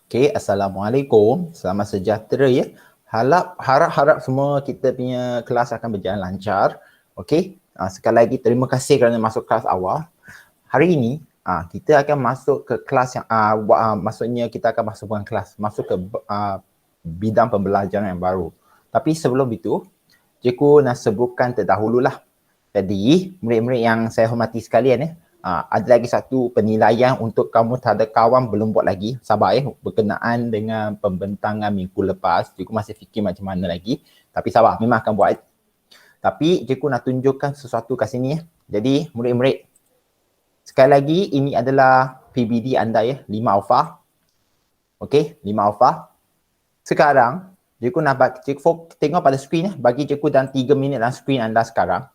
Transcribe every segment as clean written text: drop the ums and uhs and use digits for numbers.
Okay, Assalamualaikum. Selamat sejahtera ya. Harap semua kita punya kelas akan berjalan lancar. Okay, sekali lagi terima kasih kerana masuk kelas awal. Hari ini kita akan masuk ke kelas yang maksudnya kita akan masuk bukan kelas, masuk ke bidang pembelajaran yang baru. Tapi sebelum itu, cikgu nak sebutkan terdahululah. Jadi, murid-murid yang saya hormati sekalian ada lagi satu penilaian untuk kamu terhadap kawan belum buat lagi. Sabar berkenaan dengan pembentangan minggu lepas. Cikgu masih fikir macam mana lagi. Tapi sabar, memang akan buat. Tapi cikgu nak tunjukkan sesuatu kat sini. Jadi, murid-murid, sekali lagi ini adalah PBD anda 5 alpha. Okey, 5 alpha. Sekarang, cikgu nak tengok pada skrin bagi cikgu dalam 3 minit dalam skrin anda sekarang.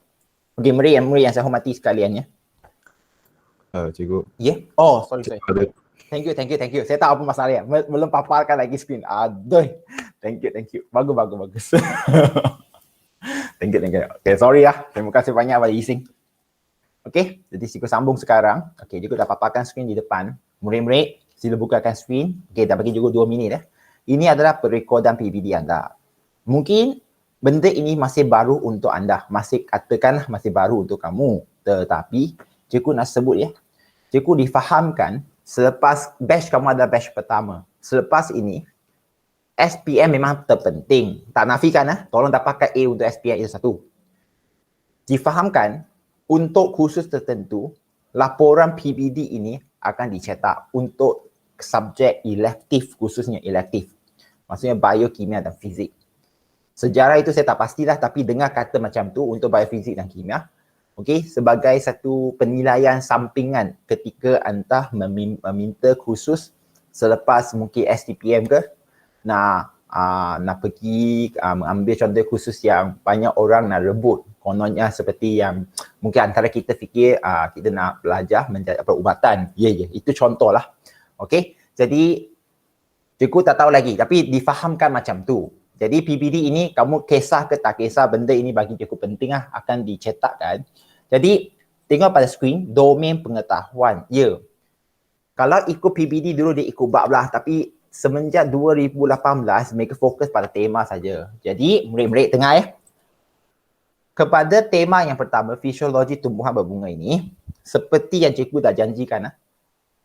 Okey, murid yang saya hormati sekalian Cikgu. Ya? Yeah? Oh, sorry. Thank you. Saya tahu apa masalah belum paparkan lagi skrin. Aduh. Thank you. Bagus. Thank you. Okay, sorry Terima kasih banyak pada Ising. Okay, jadi cikgu sambung sekarang. Okay, cikgu dah paparkan skrin di depan. Murid-murid, sila bukakan skrin. Okay, dah bagi cikgu 2 minit Ini adalah perekodan PBD anda. Mungkin benda ini masih baru untuk anda. Katakanlah masih baru untuk kamu. Tetapi, cikgu nak sebut cikgu difahamkan selepas batch kamu adalah batch pertama. Selepas ini, SPM memang terpenting. Tak nafikan tolong dapatkan A untuk SPM itu satu. Difahamkan untuk khusus tertentu, laporan PBD ini akan dicetak untuk subjek elektif, khususnya elektif. Maksudnya biokimia dan fizik. Sejarah itu saya tak pastilah, tapi dengar kata macam tu untuk biofizik dan kimia. Okey, sebagai satu penilaian sampingan ketika anda meminta khusus selepas mungkin STPM ke nak pergi mengambil contoh khusus yang banyak orang nak rebut. Kononnya seperti yang mungkin antara kita fikir kita nak belajar menjadi perubatan. Ya, itu contohlah. Okey, jadi cikgu tak tahu lagi tapi difahamkan macam tu. Jadi PBD ini kamu kisah ke tak kisah, benda ini bagi cikgu penting akan dicetakkan. Jadi tengok pada skrin domain pengetahuan. Ya. Kalau ikut PBD dulu dia ikut bab lah, tapi semenjak 2018 mereka fokus pada tema saja. Jadi murid-murid tengah kepada tema yang pertama, fisiologi tumbuhan berbunga ini, seperti yang cikgu dah janjikan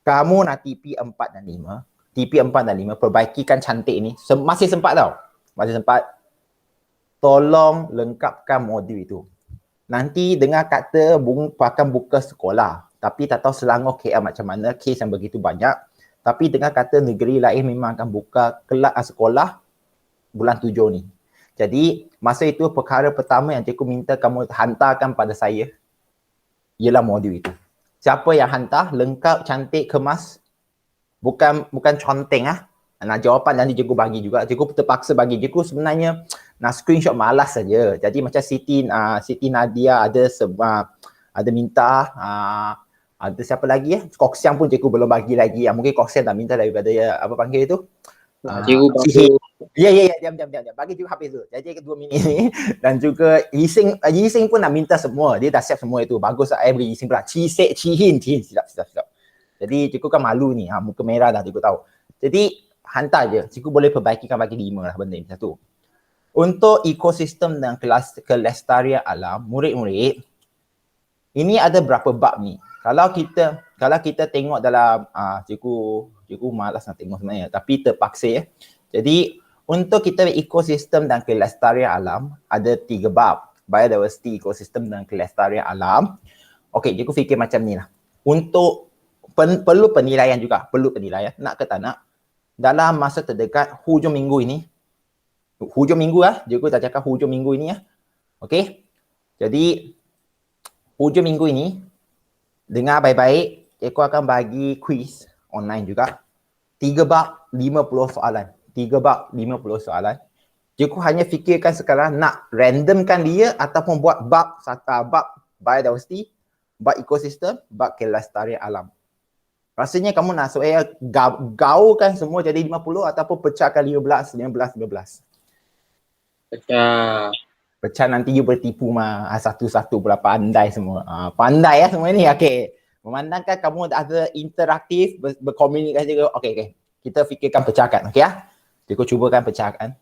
kamu nak TP 4 dan 5. TP 4 dan 5 perbaikikan cantik ini. Masih sempat tau. Masih sempat. Tolong lengkapkan modul itu. Nanti dengar kata akan buka sekolah. Tapi tak tahu Selangor KL macam mana, kes yang begitu banyak. Tapi dengar kata negeri lain memang akan buka kelas sekolah bulan 7 ni. Jadi masa itu perkara pertama yang cikgu minta kamu hantarkan pada saya ialah modul itu. Siapa yang hantar, lengkap, cantik, kemas. Bukan conteng Nak jawapan nanti cikgu bagi juga. Cikgu terpaksa bagi. Cikgu sebenarnya nak screenshot malas saja. Jadi macam Siti Nadia ada minta, ada siapa lagi Koksian pun cikgu belum bagi lagi. Mungkin Koksian dah minta daripada apa panggil itu? Cikgu bagi. Ya, diam. Bagi cikgu Hafiz tu. Jadi 2 minit ni. Dan juga Yising pun nak minta semua. Dia dah siap semua itu. Bagus beri Yising pula. Cihin. Silap. Jadi cikgu kan malu ni. Muka merah dah cikgu tahu. Jadi hantar je. Cikgu boleh perbaikikan bagi 5 lah benda ni. Satu. Untuk ekosistem dan kelestarian alam, murid-murid, ini ada berapa bab ni? Kalau kita tengok dalam cikgu malas nak tengok sebenarnya, tapi terpaksa Jadi untuk kita ekosistem dan kelestarian alam ada 3 bab. Biodiversity, ekosistem dan kelestarian alam. Okey, cikgu fikir macam ni lah. Untuk perlu penilaian juga, nak ke tak nak. Dalam masa terdekat hujung minggu ini, cikgu tak cakap hujung minggu ini Okey. Jadi hujung minggu ini dengar baik-baik, cikgu akan bagi quiz online juga. 3 bab 50 soalan. 3 bab 50 soalan. Cikgu hanya fikirkan sekarang nak randomkan dia ataupun buat bab biodiversity, bab ekosistem, bab kelestarian alam. Rasanya kamu nak gaulkan semua jadi 50 ataupun pecahkan 15. Pecah nanti you bertipu satu-satu pula pandai semua. Pandai semua ni. Okey. Memandangkan kamu ada interaktif, berkomunikasi. Okey. kita fikirkan pecahkan, okey ya. Cikgu cubakan pecahkan.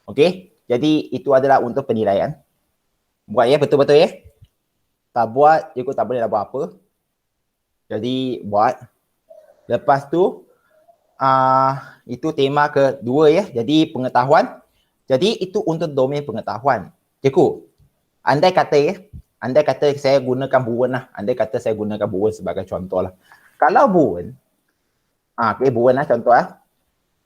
Okey, jadi itu adalah untuk penilaian. Buat ya, betul-betul ya. Tak buat, cikgu tak boleh nak buat apa. Jadi buat. Lepas tu, itu tema kedua ya. Jadi pengetahuan. Jadi itu untuk domain pengetahuan. Cikgu, andai kata saya gunakan Bowen lah. Andai kata saya gunakan Bowen sebagai contoh lah. Kalau Bowen, Bowen lah contoh lah.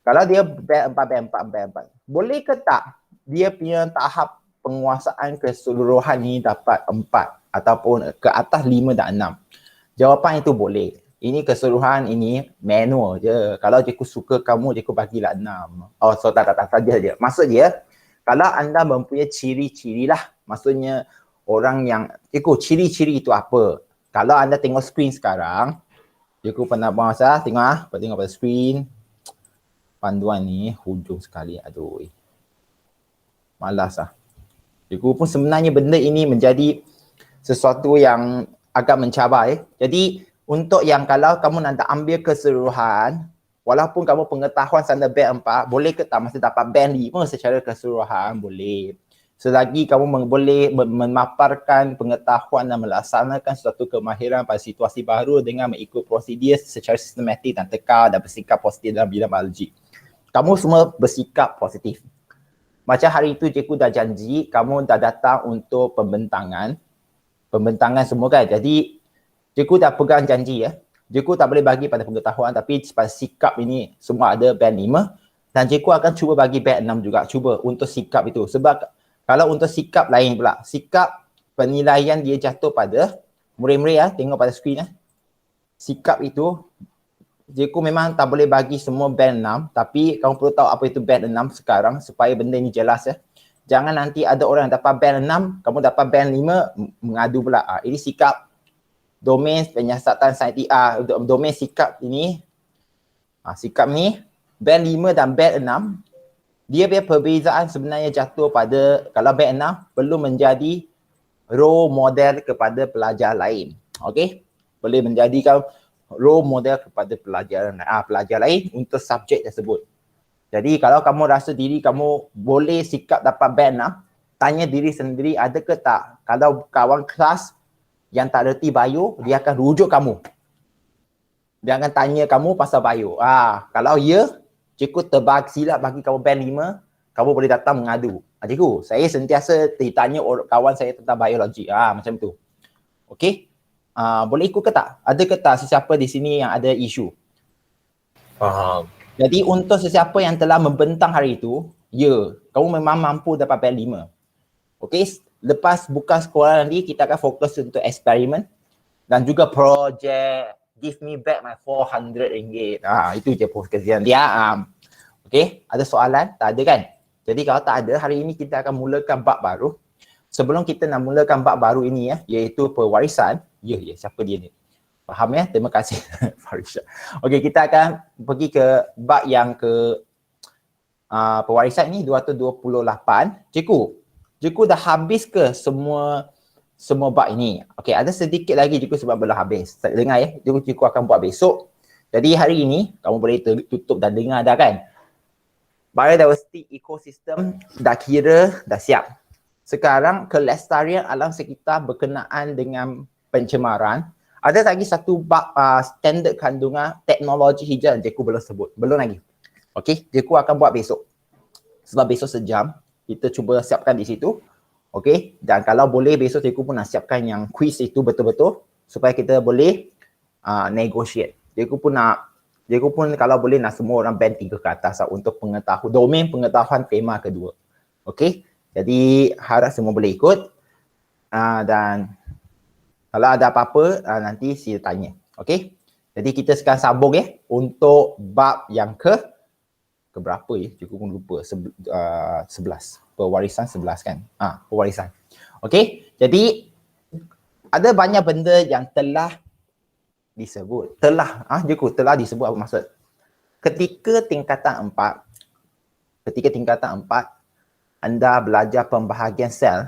Kalau dia band 4, boleh ke tak dia punya tahap penguasaan keseluruhan ni dapat 4 ataupun ke atas 5 dan 6? Jawapan itu boleh. Ini keseluruhan, ini manual je. Kalau cikgu suka kamu, cikgu bagilah 6. Oh, so tak saja je. Maksud dia, kalau anda mempunyai ciri-ciri lah, maksudnya orang yang, cikgu ciri-ciri itu apa? Kalau anda tengok skrin sekarang, cikgu pernah bahasa, tengok pada skrin, panduan ni hujung sekali, aduh. Malas lah. Cikgu pun sebenarnya benda ini menjadi sesuatu yang agak mencabar Jadi untuk yang kalau kamu nak ambil keseluruhan, walaupun kamu pengetahuan standard band 4, boleh ke tak masih dapat band 5 secara keseluruhan? Boleh. Selagi kamu boleh memaparkan pengetahuan dan melaksanakan suatu kemahiran pada situasi baru dengan mengikut prosedur secara sistematik dan tekal dan bersikap positif dalam bidang biologi. Kamu semua bersikap positif. Macam hari itu cikgu dah janji, kamu dah datang untuk pembentangan semua kan. Jadi cikgu dah pegang janji ya. Cikgu tak boleh bagi pada pengetahuan tapi pada sikap ini semua ada band 5 dan cikgu akan cuba bagi band 6 juga. Cuba untuk sikap itu. Sebab kalau untuk sikap lain pula. Sikap penilaian dia jatuh pada murid-murid ya. Tengok pada skrin ya. Sikap itu cikgu memang tak boleh bagi semua band 6 tapi kamu perlu tahu apa itu band 6 sekarang supaya benda ni jelas ya. Jangan nanti ada orang yang dapat band 6, kamu dapat band 5 mengadu pula. Ini sikap domain penyiasatan saintifik, domain sikap ini. Sikap ni band 5 dan band 6 dia punya perbezaan sebenarnya jatuh pada kalau band 6 perlu menjadi role model kepada pelajar lain. Okey? Boleh menjadikan role model kepada pelajar lain untuk subjek tersebut. Jadi kalau kamu rasa diri kamu boleh sikap dapat band 6, tanya diri sendiri ada ke tak. Kalau kawan kelas yang tak reti bio, dia akan rujuk kamu. Dia akan tanya kamu pasal bio. Kalau ya, cikgu silap bagi kamu band 5, kamu boleh datang mengadu. Cikgu, saya sentiasa ditanya kawan saya tentang biologi. Macam tu. Okey? Boleh ikut ke tak? Ada ke tak sesiapa di sini yang ada isu? Faham. Jadi untuk sesiapa yang telah membentang hari itu, ya, kamu memang mampu dapat band 5. Okey, lepas buka sekolah nanti kita akan fokus untuk eksperimen dan juga projek. Give me back my RM400. Itu je fokusnya dia. Okey, ada soalan? Tak ada kan? Jadi kalau tak ada, hari ini kita akan mulakan bab baru. Sebelum kita nak mulakan bab baru ini ya, iaitu pewarisan. Ya, siapa dia ni? Faham ya? Terima kasih Farisha. Okey, kita akan pergi ke bab yang ke pewarisan ni 228. Cikgu dah habis ke semua bab ini? Okey, ada sedikit lagi cikgu sebab belum habis. Dengar ya, cikgu akan buat besok. Jadi hari ini kamu boleh tutup dan dengar dah kan? Biodiversity ekosistem dah kira dah siap. Sekarang kelestarian alam sekitar berkenaan dengan pencemaran. Ada lagi satu bab standard kandungan teknologi hijau yang cikgu belum sebut. Belum lagi. Okey, cikgu akan buat besok. Sebab besok sejam, kita cuba siapkan di situ. Okey, dan kalau boleh besok cikgu pun nak siapkan yang quiz itu betul-betul supaya kita boleh negotiate. Cikgu pun kalau boleh nak semua orang band 3 ke atas untuk domain pengetahuan tema kedua. Okey, jadi harap semua boleh ikut dan kalau ada apa-apa nanti sila tanya. Okey? Jadi kita sekarang sambung untuk bab yang ke berapa ya? Cikgu pun lupa. 11. Pewarisan 11 kan? Pewarisan. Okey? Jadi ada banyak benda yang telah disebut. Cikgu telah disebut apa maksud? Ketika tingkatan 4, anda belajar pembahagian sel,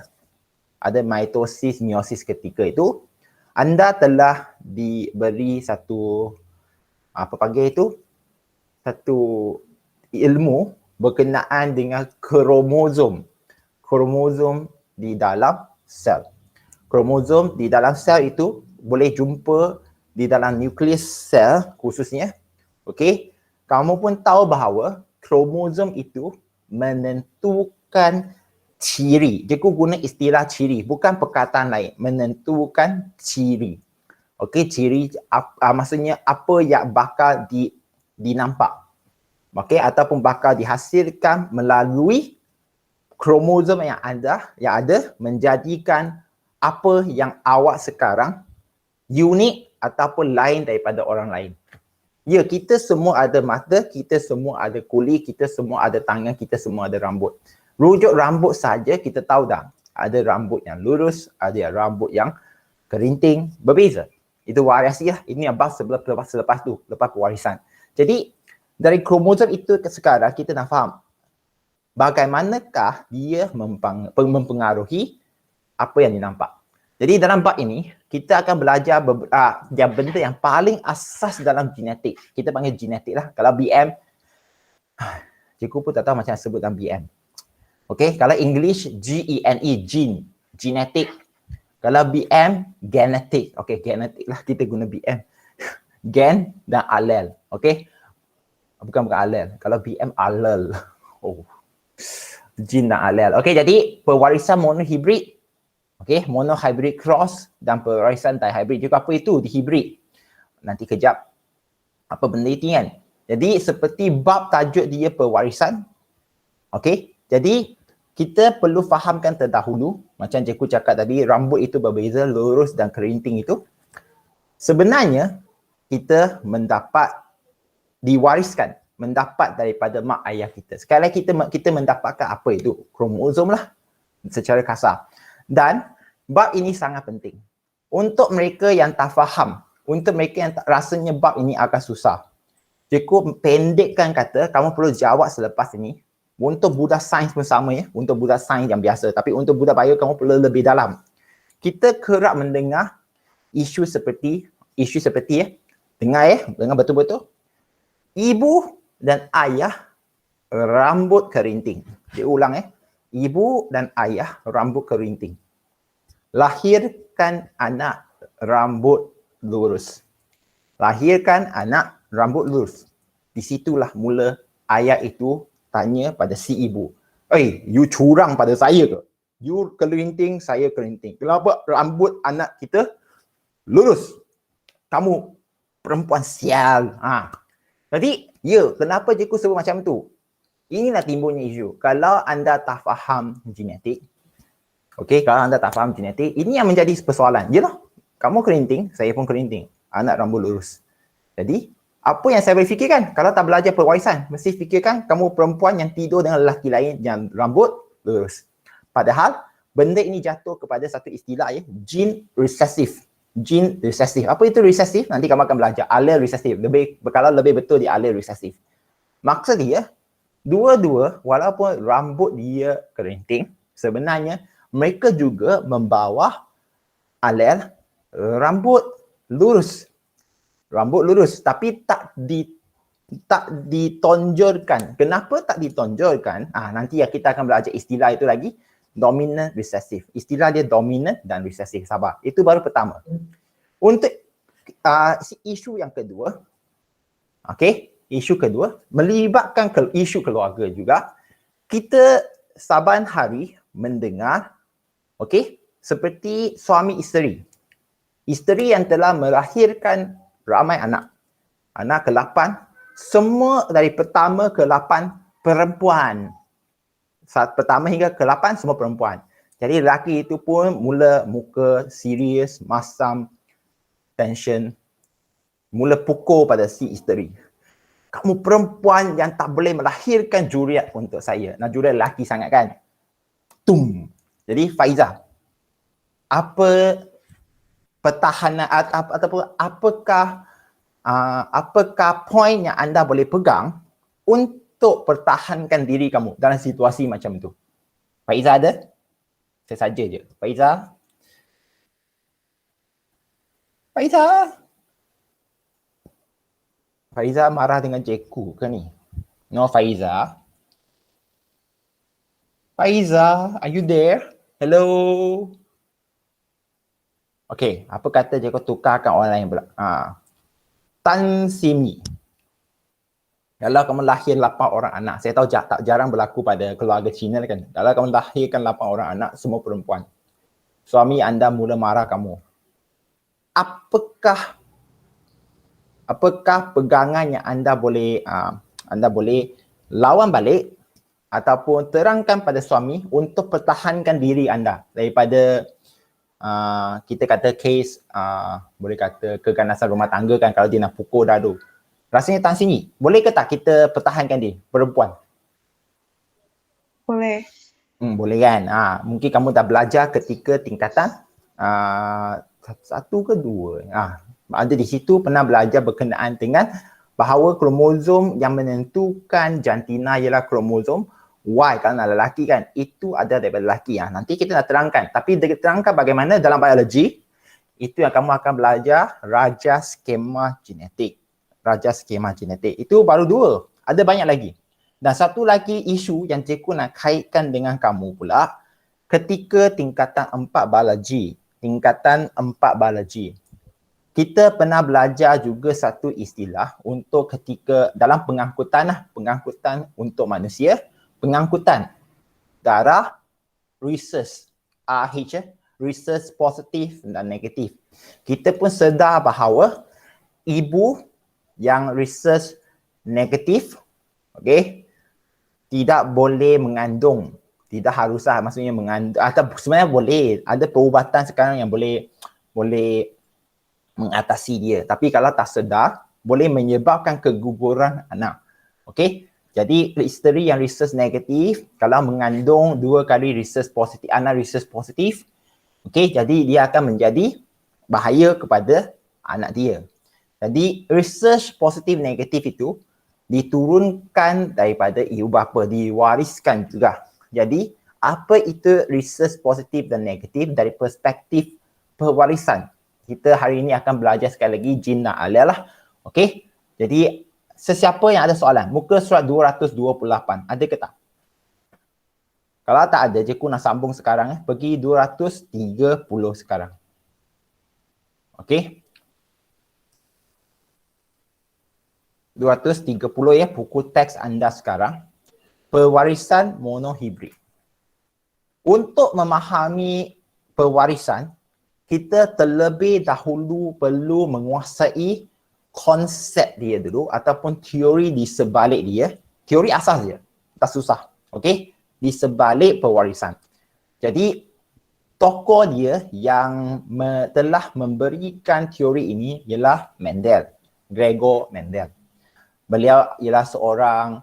ada mitosis, meiosis ketika itu, anda telah diberi satu satu ilmu berkenaan dengan kromosom. Kromosom di dalam sel. Kromosom di dalam sel itu boleh jumpa di dalam nukleus sel khususnya. Okey, kamu pun tahu bahawa kromosom itu menentukan ciri. Cikgu guna istilah ciri, bukan perkataan lain. Menentukan ciri. Okey, ciri maksudnya apa yang bakal dinampak. Okey, ataupun bakal dihasilkan melalui kromosom yang ada menjadikan apa yang awak sekarang unik ataupun lain daripada orang lain. Ya, kita semua ada mata, kita semua ada kulit, kita semua ada tangan, kita semua ada rambut. Rujuk rambut saja kita tahu dah. Ada rambut yang lurus, ada rambut yang kerinting, berbeza. Itu variasi lah. Ini yang bahas selepas tu, lepas pewarisan. Jadi, dari kromosom itu ke sekarang kita nak faham bagaimanakah dia mempengaruhi apa yang dinampak. Jadi dalam bab ini, kita akan belajar benda yang paling asas dalam genetik. Kita panggil genetik lah. Kalau BM, cikgu pun tak tahu macam sebut dalam BM. Okay, kalau English, G-E-N-E, gene, genetik. Kalau BM, genetik. Okay, genetik lah kita guna BM. Gen dan alel. Okay, bukan alel. Kalau BM, alel. Oh, gene dan alel. Okay, jadi pewarisan monohibrid. Okey, monohybrid cross dan pewarisan dihybrid juga. Apa itu dihybrid? Nanti kejap apa benda itu kan. Jadi seperti bab tajuk dia pewarisan. Okey, jadi kita perlu fahamkan terdahulu macam cikgu cakap tadi, rambut itu berbeza, lurus dan kerinting itu. Sebenarnya kita mendapat daripada mak ayah kita. Sekali lagi kita mendapatkan apa itu? Kromosom lah secara kasar. Dan bab ini sangat penting. Untuk mereka yang tak faham, untuk mereka yang tak rasanya bab ini agak susah. Cikgu pendekkan kata, kamu perlu jawab selepas ini. Untuk budak sains pun sama ya, untuk budak sains yang biasa. Tapi untuk budak bio kamu perlu lebih dalam. Kita kerap mendengar isu seperti ya. Dengar betul-betul. Ibu dan ayah rambut kerinting. Dia ulang ya. Ibu dan ayah rambut kerinting. Lahirkan anak rambut lurus. Lahirkan anak rambut lurus. Di situlah mula ayah itu tanya pada si ibu. You curang pada saya ke? You kerinting, saya kerinting. Kenapa rambut anak kita lurus? Kamu perempuan sial. Jadi, kenapa cikgu sebut macam tu? Inilah timbulnya isu. Kalau anda tak faham genetik, kalau anda tak faham genetik, ini yang menjadi persoalan. Yalah, kamu kerinting, saya pun kerinting. Anak rambut lurus. Jadi, apa yang saya boleh fikirkan? Kalau tak belajar pewarisan, mesti fikirkan kamu perempuan yang tidur dengan lelaki lain yang rambut lurus. Padahal, benda ini jatuh kepada satu istilah ya, gene recessive. Gene recessive. Apa itu recessive? Nanti kamu akan belajar. Allele recessive. Kalau lebih betul di allele recessive. Maksud dia, dua-dua walaupun rambut dia kerinting, sebenarnya mereka juga membawa allele rambut lurus. Rambut lurus tapi tak ditonjolkan. Kenapa tak ditonjolkan? Nanti kita akan belajar istilah itu lagi. Dominant recessive. Istilah dia dominant dan recessive. Sabar. Itu baru pertama. Untuk isu yang kedua, isu kedua melibatkan isu keluarga juga. Kita saban hari mendengar seperti suami isteri. Isteri yang telah melahirkan ramai anak. Anak ke-8, semua dari pertama ke-8 perempuan. Pertama hingga ke-8 semua perempuan. Jadi lelaki itu pun mula muka serius, masam, tension, mula pukul pada si isteri. Kamu perempuan yang tak boleh melahirkan juriat untuk saya. Nah, juriat lelaki sangat kan? Tum. Jadi Faizah, apa pertahanan ataupun apakah poin yang anda boleh pegang untuk pertahankan diri kamu dalam situasi macam itu? Faizah ada? Saya saja je. Faizah? Faiza marah dengan cikgu ke ni? No, Faiza. Faiza, are you there? Hello. Okay, apa kata cikgu tukarkan orang lain pula? Tan Simi. Kalau kamu lahir 8 orang anak, saya tahu tak jarang berlaku pada keluarga Cina kan. Kalau kamu lahirkan 8 orang anak, semua perempuan. Suami anda mula marah kamu. Apakah pegangan yang anda boleh lawan balik ataupun terangkan pada suami untuk pertahankan diri anda daripada kita kata kes boleh kata keganasan rumah tangga kan, kalau dia nak pukul dadu. Rasanya Tan Sini, boleh ke tak kita pertahankan dia, perempuan? Boleh. Boleh kan? Mungkin kamu dah belajar ketika tingkatan 1 ke 2. Ada di situ pernah belajar berkenaan dengan bahawa kromosom yang menentukan jantina ialah kromosom Y kalau nak lelaki kan. Itu ada daripada lelaki. Nanti kita nak terangkan. Tapi terangkan bagaimana dalam biologi, itu yang kamu akan belajar raja skema genetik. Raja skema genetik. Itu baru 2. Ada banyak lagi. Dan satu lagi isu yang cikgu nak kaitkan dengan kamu pula, ketika tingkatan 4 biologi. Tingkatan 4 biologi. Kita pernah belajar juga satu istilah untuk ketika dalam pengangkutan untuk manusia, pengangkutan darah rhesus, RH, rhesus positif dan negatif. Kita pun sedar bahawa ibu yang rhesus negatif, okey, tidak boleh mengandung. Tidak haruslah maksudnya mengandung, atau sebenarnya boleh, ada perubatan sekarang yang boleh mengatasi dia. Tapi kalau tak sedar, boleh menyebabkan keguguran anak. Okey? Jadi isteri yang rhesus negatif, kalau mengandung 2 kali rhesus positif, anak rhesus positif, okey, jadi dia akan menjadi bahaya kepada anak dia. Jadi rhesus positif negatif itu diturunkan daripada ibu bapa, diwariskan juga. Jadi apa itu rhesus positif dan negatif dari perspektif pewarisan? Kita hari ini akan belajar sekali lagi jin dan alel lah. Okey. Jadi sesiapa yang ada soalan, muka surat 228, ada ke tak? Kalau tak ada, cikgu nak sambung sekarang. Pergi 230 sekarang. Okey. 230 ya, buku teks anda sekarang. Pewarisan monohibrid. Untuk memahami pewarisan, kita terlebih dahulu perlu menguasai konsep dia dulu ataupun teori di sebalik dia. Teori asas dia, tak susah. Okey? Di sebalik pewarisan. Jadi, tokoh dia yang telah memberikan teori ini ialah Mendel. Gregor Mendel. Beliau ialah seorang,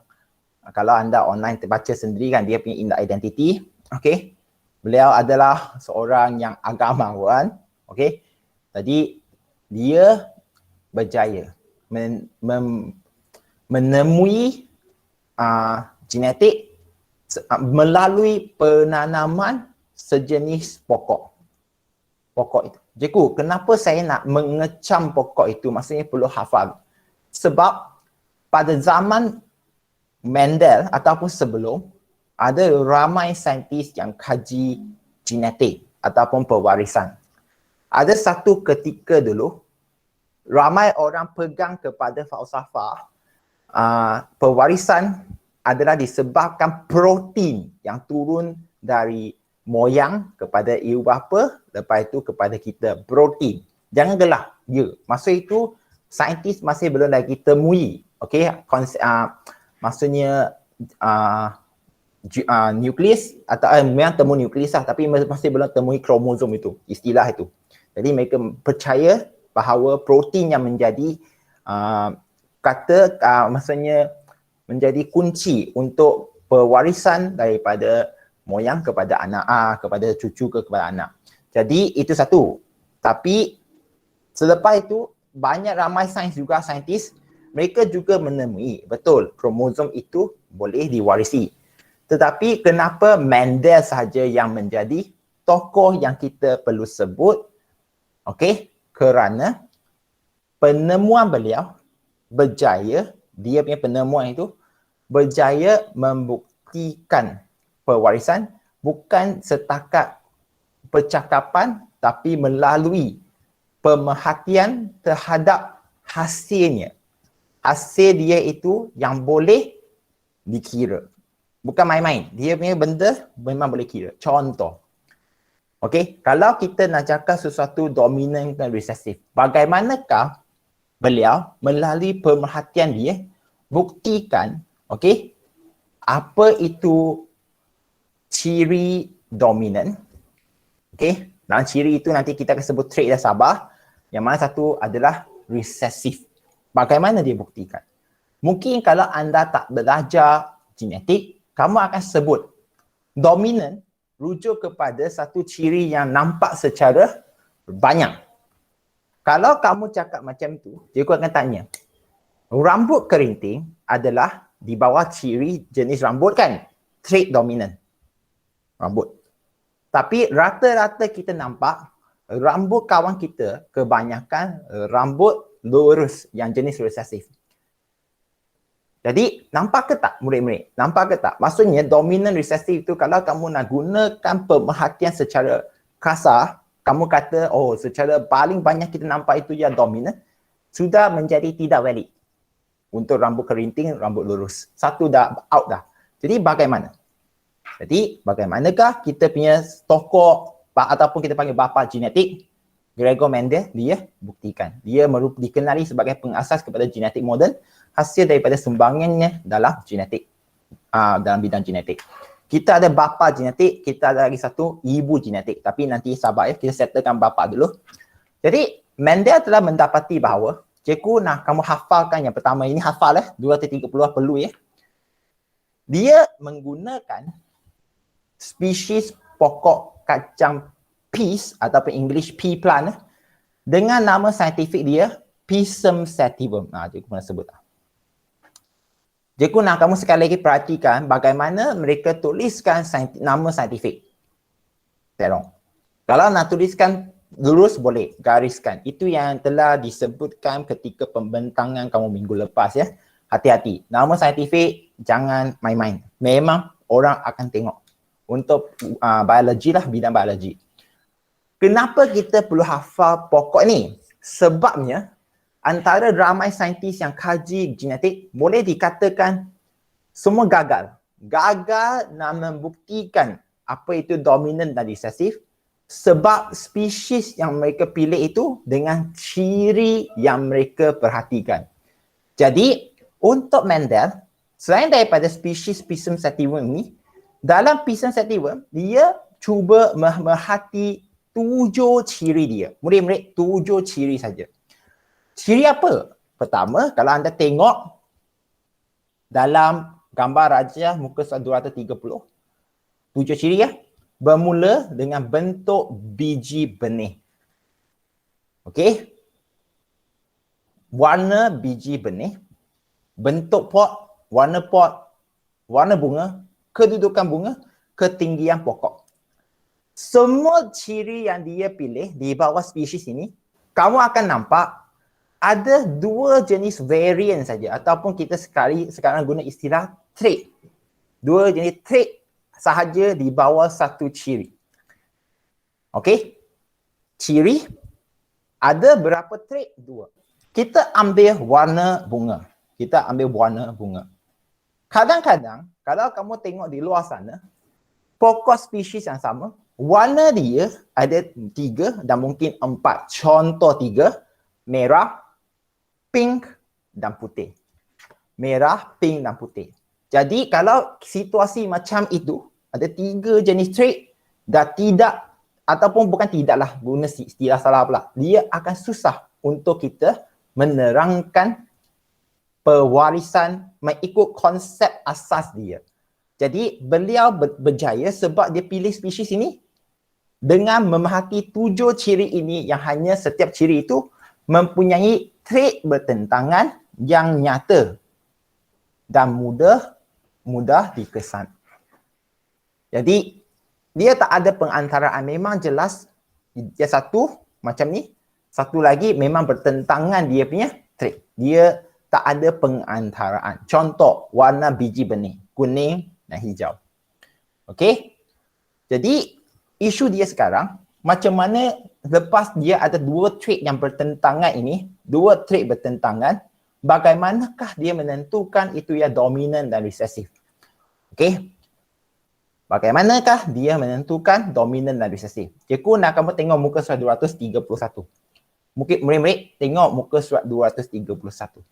kalau anda online terbaca sendiri kan, dia punya identiti. Okey? Beliau adalah seorang yang agamawan, okey. Jadi dia berjaya menemui genetik melalui penanaman sejenis pokok. Pokok itu. Cikgu, kenapa saya nak mengecam pokok itu? Maksudnya perlu hafal. Sebab pada zaman Mendel ataupun sebelum, ada ramai saintis yang kaji genetik ataupun pewarisan. Ada satu ketika dulu, ramai orang pegang kepada falsafah pewarisan adalah disebabkan protein yang turun dari moyang kepada ibu bapa, lepas itu kepada kita. Protein. Jangan gelap. Ya. Masa itu, saintis masih belum lagi temui. Okey, maksudnya nukleus atau memang temu nukleus lah, tapi masih belum temui kromosom itu, istilah itu. Jadi mereka percaya bahawa protein yang menjadi maksudnya menjadi kunci untuk pewarisan daripada moyang kepada anak, kepada cucu kepada anak. Jadi itu satu. Tapi selepas itu banyak ramai saintis, mereka juga menemui betul kromosom itu boleh diwarisi. Tetapi kenapa Mendel sahaja yang menjadi tokoh yang kita perlu sebut? Okey, kerana penemuan beliau berjaya, dia punya penemuan itu berjaya membuktikan pewarisan bukan setakat percakapan tapi melalui pemerhatian terhadap hasilnya. Hasil dia itu yang boleh dikira. Bukan main-main. Dia punya benda memang boleh kira. Contoh. Okey, kalau kita nak cakap sesuatu dominan dan resesif, bagaimanakah beliau melalui pemerhatian dia buktikan, okey, apa itu ciri dominan. Okey, dalam ciri itu nanti kita akan sebut trait dan sabar. Yang mana satu adalah resesif. Bagaimana dia buktikan? Mungkin kalau anda tak belajar genetik, kamu akan sebut dominan rujuk kepada satu ciri yang nampak secara banyak. Kalau kamu cakap macam tu, cikgu akan tanya, rambut kerinting adalah di bawah ciri jenis rambut kan? Trait dominan. Rambut. Tapi rata-rata kita nampak rambut kawan kita kebanyakan rambut lurus yang jenis resesif. Jadi nampak ke tak murid-murid? Nampak ke tak? Maksudnya dominan resesif itu kalau kamu nak gunakan pemerhatian secara kasar, kamu kata oh secara paling banyak kita nampak itu yang dominan, sudah menjadi tidak valid. Untuk rambut kerinting, rambut lurus. Satu dah out dah. Jadi bagaimana? Jadi bagaimanakah kita punya tokoh ataupun kita panggil bapa genetik Gregor Mendel dia buktikan. Dia dikenali sebagai pengasas kepada genetik moden hasil daripada sumbangannya dalam genetik, dalam bidang genetik. Kita ada bapa genetik, kita ada lagi satu ibu genetik. Tapi nanti sabar ya, kita settlekan bapa dulu. Jadi Mendel telah mendapati bahawa, cikgu nak kamu hafalkan yang pertama ini, hafal 230 perlu ya. Dia menggunakan spesies pokok kacang peas ataupun English pea plant dengan nama saintifik dia Pisum sativum. Cikgu pernah sebut. Cikgu nak kamu sekali lagi perhatikan bagaimana mereka tuliskan nama saintifik. Tolong. Kalau nak tuliskan lurus boleh, gariskan. Itu yang telah disebutkan ketika pembentangan kamu minggu lepas ya. Hati-hati. Nama saintifik jangan main-main. Memang orang akan tengok. Untuk biologi lah, bidang biologi. Kenapa kita perlu hafal pokok ni? Sebabnya antara ramai saintis yang kaji genetik boleh dikatakan semua gagal. Gagal nak membuktikan apa itu dominan dan resesif sebab spesies yang mereka pilih itu dengan ciri yang mereka perhatikan. Jadi untuk Mendel, selain daripada spesies Pisum sativum ini, dalam Pisum sativum dia cuba memerhati 7 ciri dia. Murid-murid 7 ciri saja. Ciri apa? Pertama, kalau anda tengok dalam gambar rajah muka surat 230, 7 ciri ya. Bermula dengan bentuk biji benih. Okey. Warna biji benih, bentuk pot, warna bunga, kedudukan bunga, ketinggian pokok. Semua ciri yang dia pilih di bawah spesies ini, kamu akan nampak ada 2 jenis variant saja ataupun kita sekarang guna istilah trait. 2 jenis trait sahaja di bawah satu ciri. Okey? Ciri ada berapa trait? 2. Kita ambil warna bunga. Kadang-kadang kalau kamu tengok di luar sana, pokok spesies yang sama, warna dia ada 3 dan mungkin 4. Contoh 3, merah, pink dan putih. Merah, pink dan putih. Jadi kalau situasi macam itu, ada 3 jenis trait dan tidak, ataupun bukan tidaklah, guna istilah salah pula, dia akan susah untuk kita menerangkan pewarisan mengikut konsep asas dia. Jadi beliau berjaya sebab dia pilih spesies ini dengan memerhati 7 ciri ini yang hanya setiap ciri itu mempunyai trait bertentangan yang nyata dan mudah dikesan. Jadi dia tak ada pengantaraan, memang jelas dia satu macam ni, satu lagi memang bertentangan dia punya trait. Dia tak ada pengantaraan. Contoh, warna biji benih, kuning dan hijau. Okey? Jadi, isu dia sekarang, macam mana lepas dia ada dua trait yang bertentangan ini, dua trait bertentangan, bagaimanakah dia menentukan itu yang dominan dan resesif? Okey? Bagaimanakah dia menentukan dominan dan resesif? Cikgu nak kamu tengok muka surat 231. Mungkin murid-murid tengok muka surat 231.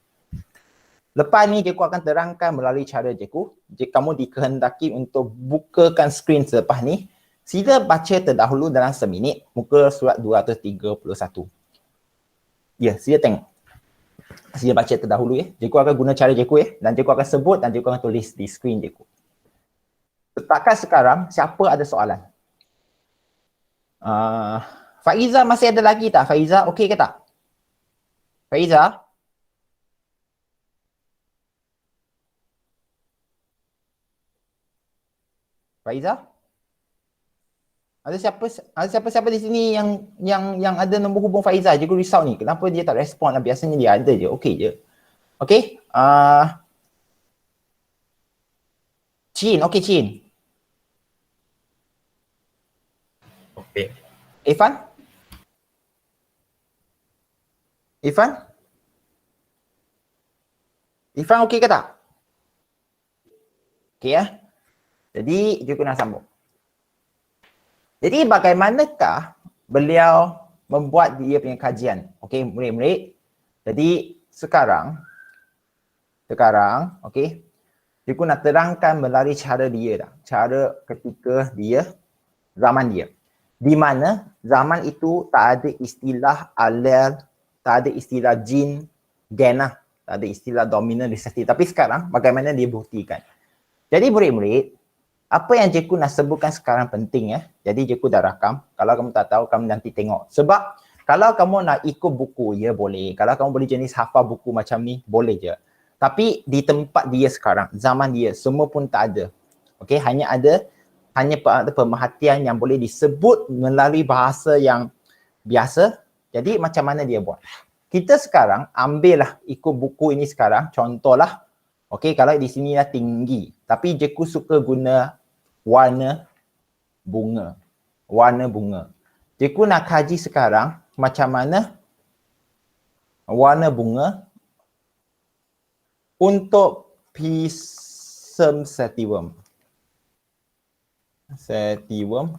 Lepas ni cikgu akan terangkan melalui cara cikgu. Jika kamu dikehendaki untuk bukakan skrin selepas ni, sila baca terdahulu dalam seminit muka surat 231. Ya, sila tengok. Sila baca terdahulu ya. Cikgu akan guna cara cikgu ya. Dan cikgu akan sebut dan cikgu akan tulis di skrin cikgu. Setakat sekarang, siapa ada soalan? Faiza masih ada lagi tak? Faiza okey ke tak? Faiza? Faiza? Ada siapa di sini yang ada nombor hubung Faiza? Cikgu risau ni. Kenapa dia tak respon? Biasanya dia ada je. Okey je. Okey? Chin, okey Chin. Okey. Irfan? Irfan okey ke tak? Okey ya. Jadi cikgu nak sambung. Jadi bagaimanakah beliau membuat dia punya kajian? Okey murid-murid. Jadi sekarang okey. Cikgu nak terangkan melalui cara dia dah. Cara ketika dia zaman dia. Di mana zaman itu tak ada istilah allele, tak ada istilah gene, genah, tak ada istilah dominan resesif. Tapi sekarang bagaimana dia buktikan? Jadi murid-murid, apa yang cikgu nak sebutkan sekarang penting ya. Jadi cikgu dah rakam. Kalau kamu tak tahu, kamu nanti tengok. Sebab kalau kamu nak ikut buku, ya boleh. Kalau kamu boleh jenis hafal buku macam ni, boleh je. Tapi di tempat dia sekarang, zaman dia, semua pun tak ada. Okey, hanya ada pemerhatian yang boleh disebut melalui bahasa yang biasa. Jadi macam mana dia buat? Kita sekarang ambillah ikut buku ini sekarang, contohlah. Okey, kalau di sini dah tinggi. Tapi cikgu suka guna warna bunga. Warna bunga. Cikgu nak kaji sekarang macam mana warna bunga untuk Pisum sativum. Sativum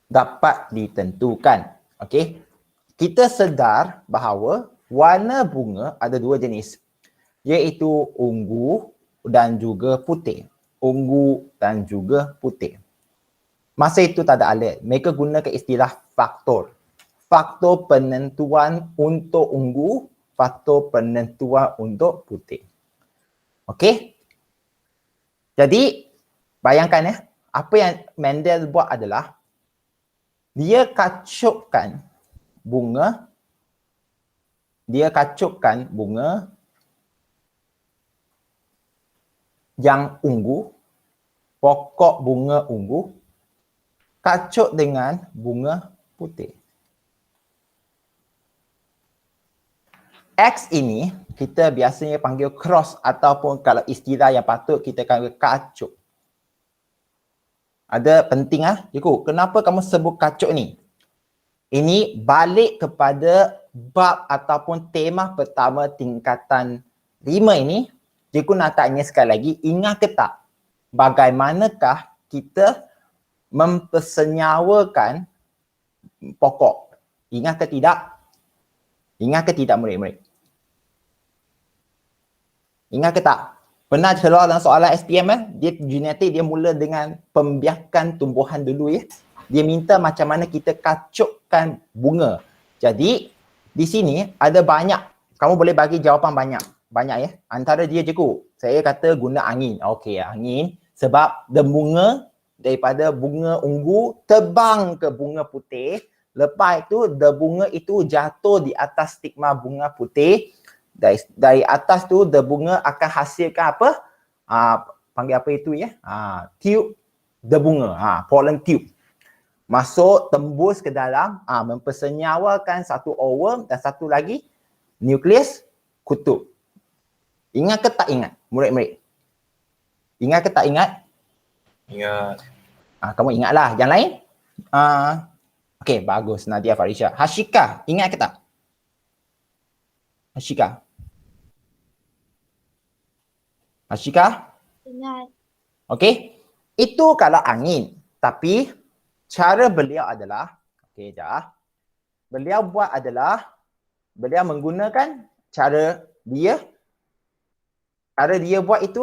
dapat ditentukan. Okey. Kita sedar bahawa warna bunga ada dua jenis, iaitu ungu dan juga putih. Ungu dan juga putih. Masa itu tak ada alat. Mereka gunakan istilah faktor. Faktor penentuan untuk ungu, faktor penentuan untuk putih. Okey. Jadi bayangkan ya, apa yang Mendel buat adalah dia kacupkan bunga yang ungu, pokok bunga ungu, kacup dengan bunga putih. X ini kita biasanya panggil cross ataupun kalau istilah yang patut kita panggil kacup. Ada penting cikgu, kenapa kamu sebut kacup ni? Ini balik kepada bab ataupun tema pertama tingkatan 5 ini. Cikgu nak tanya sekali lagi, ingat ke tak bagaimanakah kita mempersenyawakan pokok? Ingat ke tidak? Ingat ke tidak murid-murid? Ingat ke tak? Pernah keluar dalam soalan SPM dia genetik dia mula dengan pembiakan tumbuhan dulu ya. Dia minta macam mana kita kacupkan bunga. Jadi di sini ada banyak. Kamu boleh bagi jawapan banyak. Banyak ya. Antara dia cikgu, saya kata guna angin. Okey, angin sebab bunga daripada bunga ungu terbang ke bunga putih. Lepas itu bunga itu jatuh di atas stigma bunga putih. Dari atas tu bunga akan hasilkan apa? Panggil apa itu ya? Tube bunga, pollen tube. Masuk tembus ke dalam, mempersenyawakan satu oval dan satu lagi nukleus. kutub. Ingat ke tak ingat, murid-murid? Ingat ke tak ingat? Ingat. Kamu ingatlah. Yang lain? Okey, bagus. Nadia Farisha. Hashika, ingat ke tak? Hashika? Hashika? Ingat. Okey. Itu kalau angin. Tapi cara beliau adalah, okey sekejap. Beliau buat adalah, beliau menggunakan cara dia buat itu,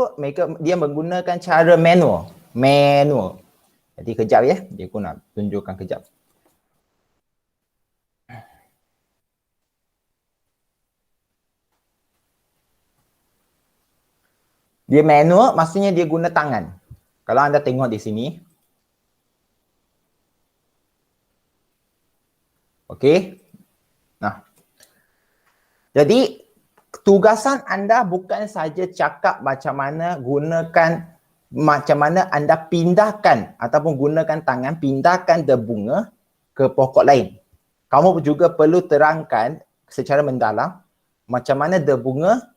dia menggunakan cara manual. Jadi kejap ya, dia pun nak tunjukkan kejap. Dia manual maksudnya dia guna tangan. Kalau anda tengok di sini. Okey. Nah. Jadi tugasan anda bukan saja cakap macam mana anda pindahkan ataupun gunakan tangan pindahkan the bunga ke pokok lain. Kamu juga perlu terangkan secara mendalam macam mana the bunga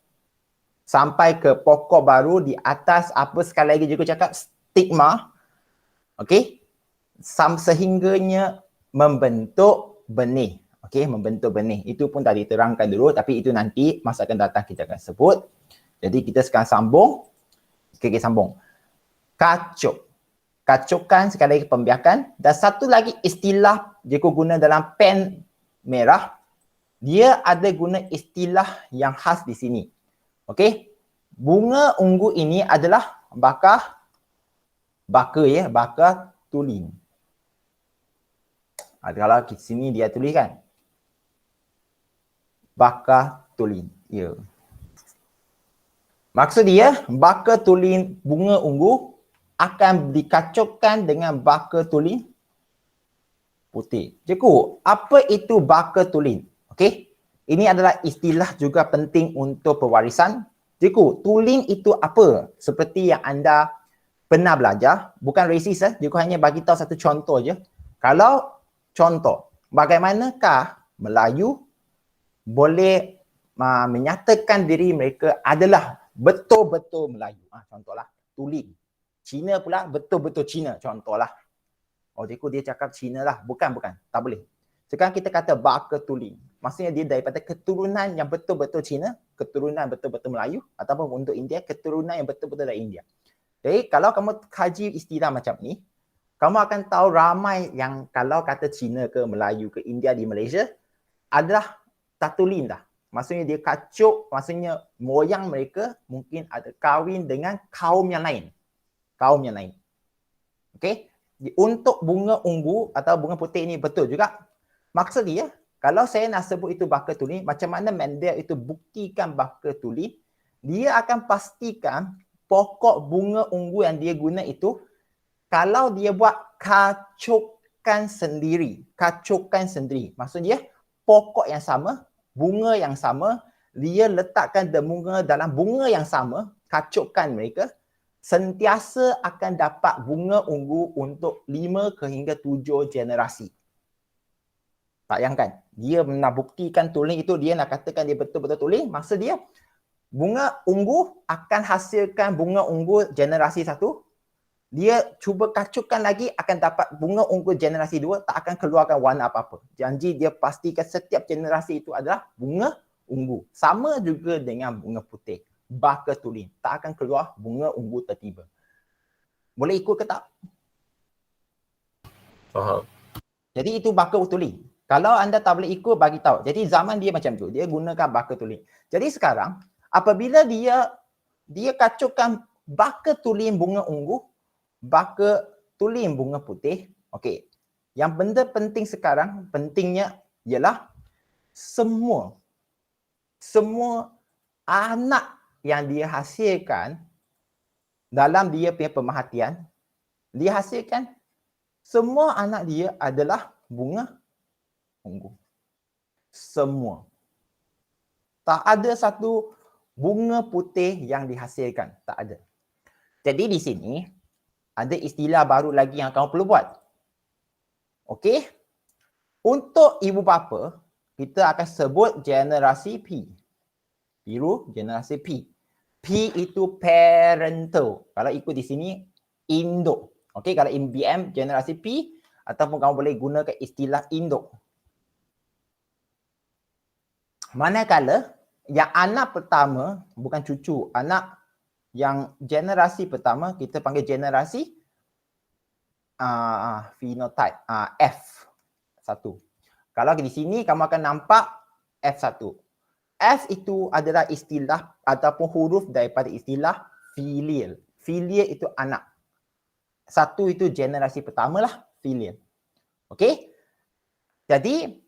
sampai ke pokok baru di atas apa sekali lagi juga cakap stigma. Okey? Sehingganya membentuk benih. Okey, membentuk benih. Itu pun dah diterangkan dulu tapi itu nanti masa akan datang kita akan sebut. Jadi kita sekarang sambung. Okey, sambung. Kacuk. Kacukan sekali lagi pembiakan. Dan satu lagi istilah dia guna dalam pen merah. Dia ada guna istilah yang khas di sini. Okey. Bunga ungu ini adalah baka tulin. Kalau di sini dia tuliskan. Baka tulin. Ya. Maksud dia, baka tulin bunga ungu akan dikacukkan dengan baka tulin putih. Cikgu, apa itu baka tulin? Okey. Ini adalah istilah juga penting untuk pewarisan. Cikgu, tulin itu apa? Seperti yang anda pernah belajar, bukan resis cikgu hanya bagi tahu satu contoh je. Kalau contoh, bagaimanakah Melayu boleh menyatakan diri mereka adalah betul-betul Melayu. Contohlah, tulin. Cina pula betul-betul Cina, contohlah. Cikgu dia cakap Cina lah. Bukan. Tak boleh. Sekarang kita kata baka tulin. Maksudnya dia daripada keturunan yang betul-betul Cina, keturunan betul-betul Melayu, ataupun untuk India, keturunan yang betul-betul dari India. Jadi kalau kamu kaji istilah macam ni, kamu akan tahu ramai yang kalau kata Cina ke Melayu ke India di Malaysia adalah tatulin dah. Maksudnya dia kacuk, maksudnya moyang mereka mungkin ada kahwin dengan kaum yang lain. Okey? Untuk bunga ungu atau bunga putih ini betul juga. Maksud dia, kalau saya nak sebut itu baka tulin, macam mana Mendel itu buktikan baka tulin, dia akan pastikan pokok bunga ungu yang dia guna itu, kalau dia buat kacukan sendiri. Maksud dia, pokok yang sama, bunga yang sama, dia letakkan bunga dalam bunga yang sama, kacukan mereka, sentiasa akan dapat bunga ungu untuk 5 hingga 7 generasi. Tak bayangkan, dia nak buktikan tulin itu, dia nak katakan dia betul-betul tulin, maksud dia bunga ungu akan hasilkan bunga ungu generasi 1, dia cuba kacukan lagi akan dapat bunga ungu generasi 2, tak akan keluarkan warna apa-apa. Janji dia pastikan setiap generasi itu adalah bunga ungu. Sama juga dengan bunga putih, baka tulin, tak akan keluar bunga ungu tertiba. Boleh ikut ke tak? Faham. Jadi itu baka tulin. Kalau anda tak boleh ikut, bagi tahu. Jadi zaman dia macam tu, dia gunakan baka tulin. Jadi sekarang apabila dia kacukan baka tulin bunga ungu, baka tulin bunga putih, okey. Yang benda penting sekarang, pentingnya ialah semua anak yang dia hasilkan dalam dia punya pemerhatian, dia hasilkan semua anak dia adalah bunga ungu. Semua. Tak ada satu bunga putih yang dihasilkan. Tak ada. Jadi di sini ada istilah baru lagi yang kamu perlu buat. Okey? Untuk ibu bapa, kita akan sebut generasi P. P. Biru generasi P. P itu parental. Kalau ikut di sini induk. Okey, kalau MBM generasi P ataupun kamu boleh gunakan istilah induk. Manakala yang anak pertama bukan cucu, anak yang generasi pertama kita panggil generasi phenotype F1. Kalau di sini kamu akan nampak F1. F itu adalah istilah ataupun huruf daripada istilah filial. Filial itu anak. Satu itu generasi pertama lah, filial. Okey? Jadi,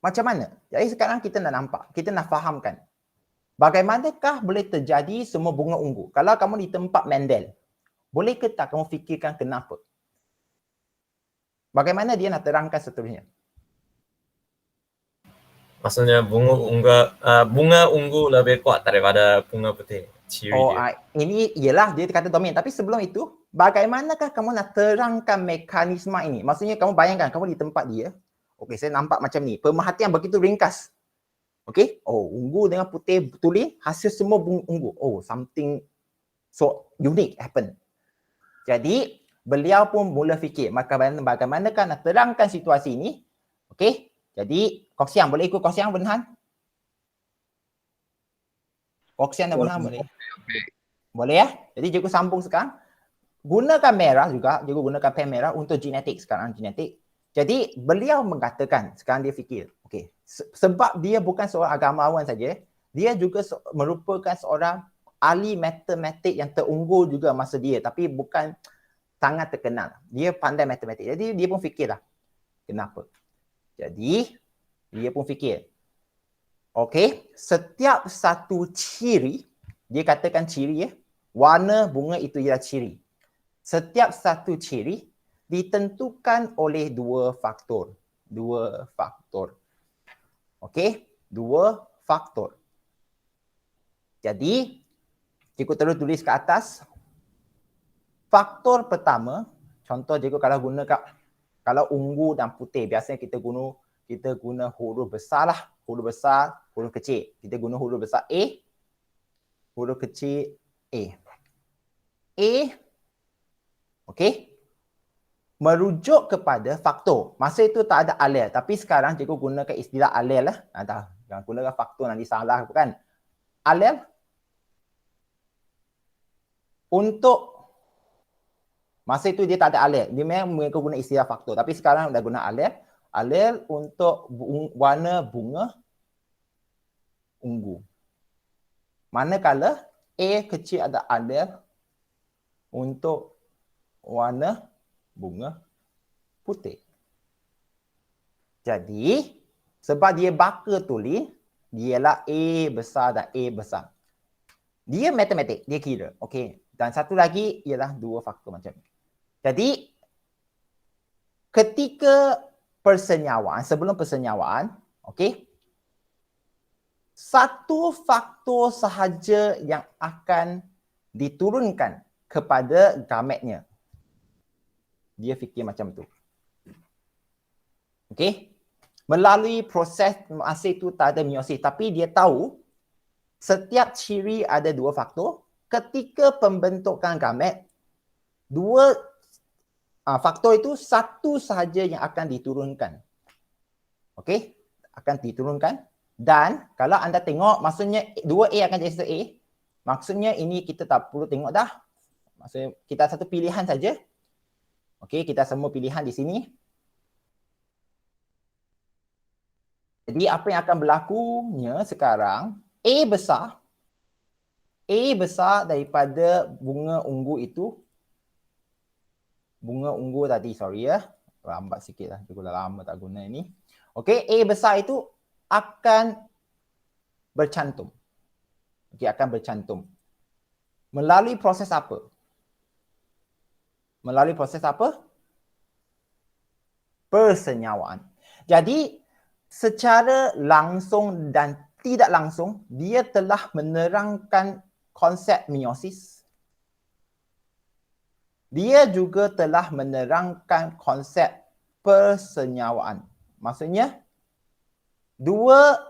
macam mana? Jadi sekarang kita nak nampak, kita nak fahamkan. Bagaimanakah boleh terjadi semua bunga ungu? Kalau kamu di tempat Mendel, boleh ke tak kamu fikirkan kenapa? Bagaimana dia nak terangkan seterusnya? Maksudnya bunga ungu lebih kuat daripada bunga putih. Ciri dia. Ini ialah dia kata domain. Tapi sebelum itu, bagaimanakah kamu nak terangkan mekanisme ini? Maksudnya kamu bayangkan kamu di tempat dia. Okey, saya nampak macam ni. Pemerhatian begitu ringkas. Okey? Oh, ungu dengan putih tulis, hasil semua bunga ungu. Oh, something so unique happen. Jadi, beliau pun mula fikir, maka bagaimanakah nak terangkan situasi ini? Okey? Jadi, Koksiang, boleh ikut Koksiang, Benhan? Koksiang dan Benhan boleh? Boleh ya? Jadi, cikgu sambung sekarang. Gunakan merah juga, cikgu gunakan pen merah untuk genetik sekarang, genetik. Jadi, beliau mengatakan, sekarang dia fikir, okey, sebab dia bukan seorang agamawan saja, dia juga merupakan seorang ahli matematik yang terunggul juga masa dia, tapi bukan sangat terkenal. Dia pandai matematik. Jadi, dia pun fikirlah, kenapa? Jadi, dia pun fikir. Okey, setiap satu ciri, dia katakan ciri ya, warna bunga itu ialah ciri. Setiap satu ciri ditentukan oleh dua faktor. Dua faktor. Okey, dua faktor. Jadi, cikgu terus tulis ke atas. Faktor pertama, contoh cikgu kalau ungu dan putih, biasanya kita guna huruf besar lah. Huruf besar, huruf kecil. Kita guna huruf besar A, huruf kecil A. A, okey, merujuk kepada faktor. Masa itu tak ada alel, tapi sekarang cikgu gunakan istilah alel lah. Jangan gunakan faktor nanti salah bukan. Alel untuk masa itu dia tak ada alel. Dia memang mereka guna istilah faktor. Tapi sekarang dah guna alel. Alel untuk warna bunga ungu. Manakala A kecil ada alel untuk warna bunga putih. Jadi, sebab dia baka tulis, dialah A besar dan A besar. Dia matematik, dia kira. Okey. Dan satu lagi ialah dua faktor macam ni. Jadi, ketika persenyawaan, sebelum persenyawaan, okey, satu faktor sahaja yang akan diturunkan kepada gametnya. Dia fikir macam tu. Okey? Melalui proses masa itu tak ada meiosis, tapi dia tahu setiap ciri ada dua faktor. Ketika pembentukan gamet, dua faktor itu satu sahaja yang akan diturunkan. Okey? Akan diturunkan. Dan kalau anda tengok, maksudnya 2A akan jadi A. Maksudnya ini kita tak perlu tengok dah. Maksudnya kita satu pilihan saja. Okey, kita semua pilihan di sini. Jadi apa yang akan berlakunya sekarang, A besar daripada bunga ungu itu. Bunga ungu tadi, sorry ya. Lambat sikit lah, aku dah lama tak guna ini. Okey, A besar itu akan bercantum. Okey, akan bercantum. Melalui proses apa? Melalui proses apa? Persenyawaan. Jadi, secara langsung dan tidak langsung, dia telah menerangkan konsep meiosis. Dia juga telah menerangkan konsep persenyawaan. Maksudnya, dua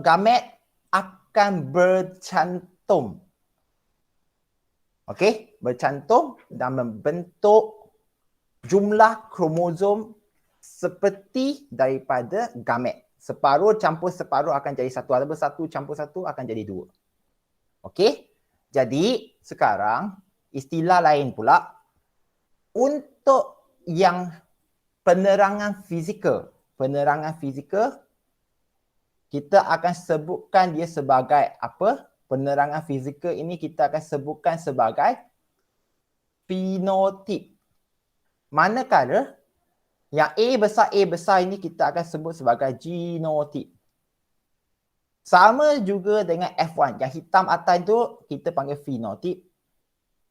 gamet akan bercantum. Okey, bercantum dan membentuk jumlah kromosom seperti daripada gamet. Separuh campur separuh akan jadi satu, ataupun satu campur satu akan jadi dua. Okey? Jadi sekarang istilah lain pula untuk yang penerangan fizikal kita akan sebutkan dia sebagai apa? Penerangan fizikal ini kita akan sebutkan sebagai fenotip. Manakala yang A besar ini kita akan sebut sebagai genotip. Sama juga dengan F1. Yang hitam atas itu kita panggil fenotip.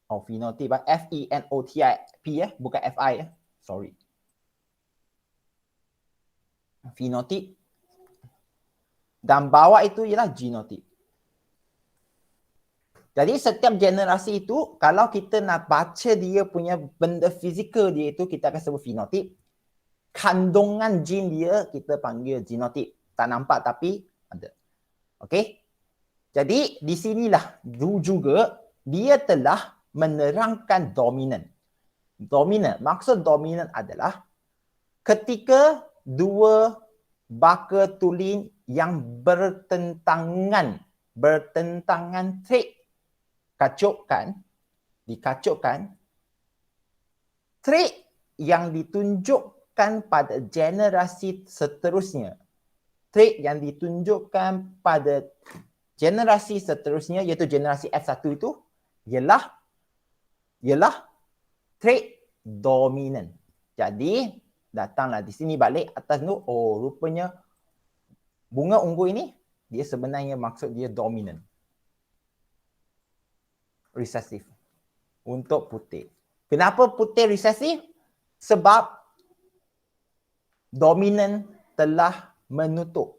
Oh, fenotip. F-E-N-O-T-I-P bukan F-I Sorry. Fenotip. Dan bawah itu ialah genotip. Jadi setiap generasi itu, kalau kita nak baca dia punya benda fizikal dia itu, kita akan sebut fenotip. Kandungan jin dia, kita panggil genotip. Tak nampak tapi ada. Okey? Jadi di sinilah juga dia telah menerangkan dominan. Maksud dominan adalah ketika dua baka tulin yang bertentangan trait dikacukkan, trait yang ditunjukkan pada generasi seterusnya iaitu generasi F1 itu ialah trait dominan. Jadi datanglah di sini balik atas tu, oh rupanya bunga ungu ini dia sebenarnya maksud dia dominan. Resesif. Untuk putih. Kenapa putih resesif? Sebab dominan telah menutup.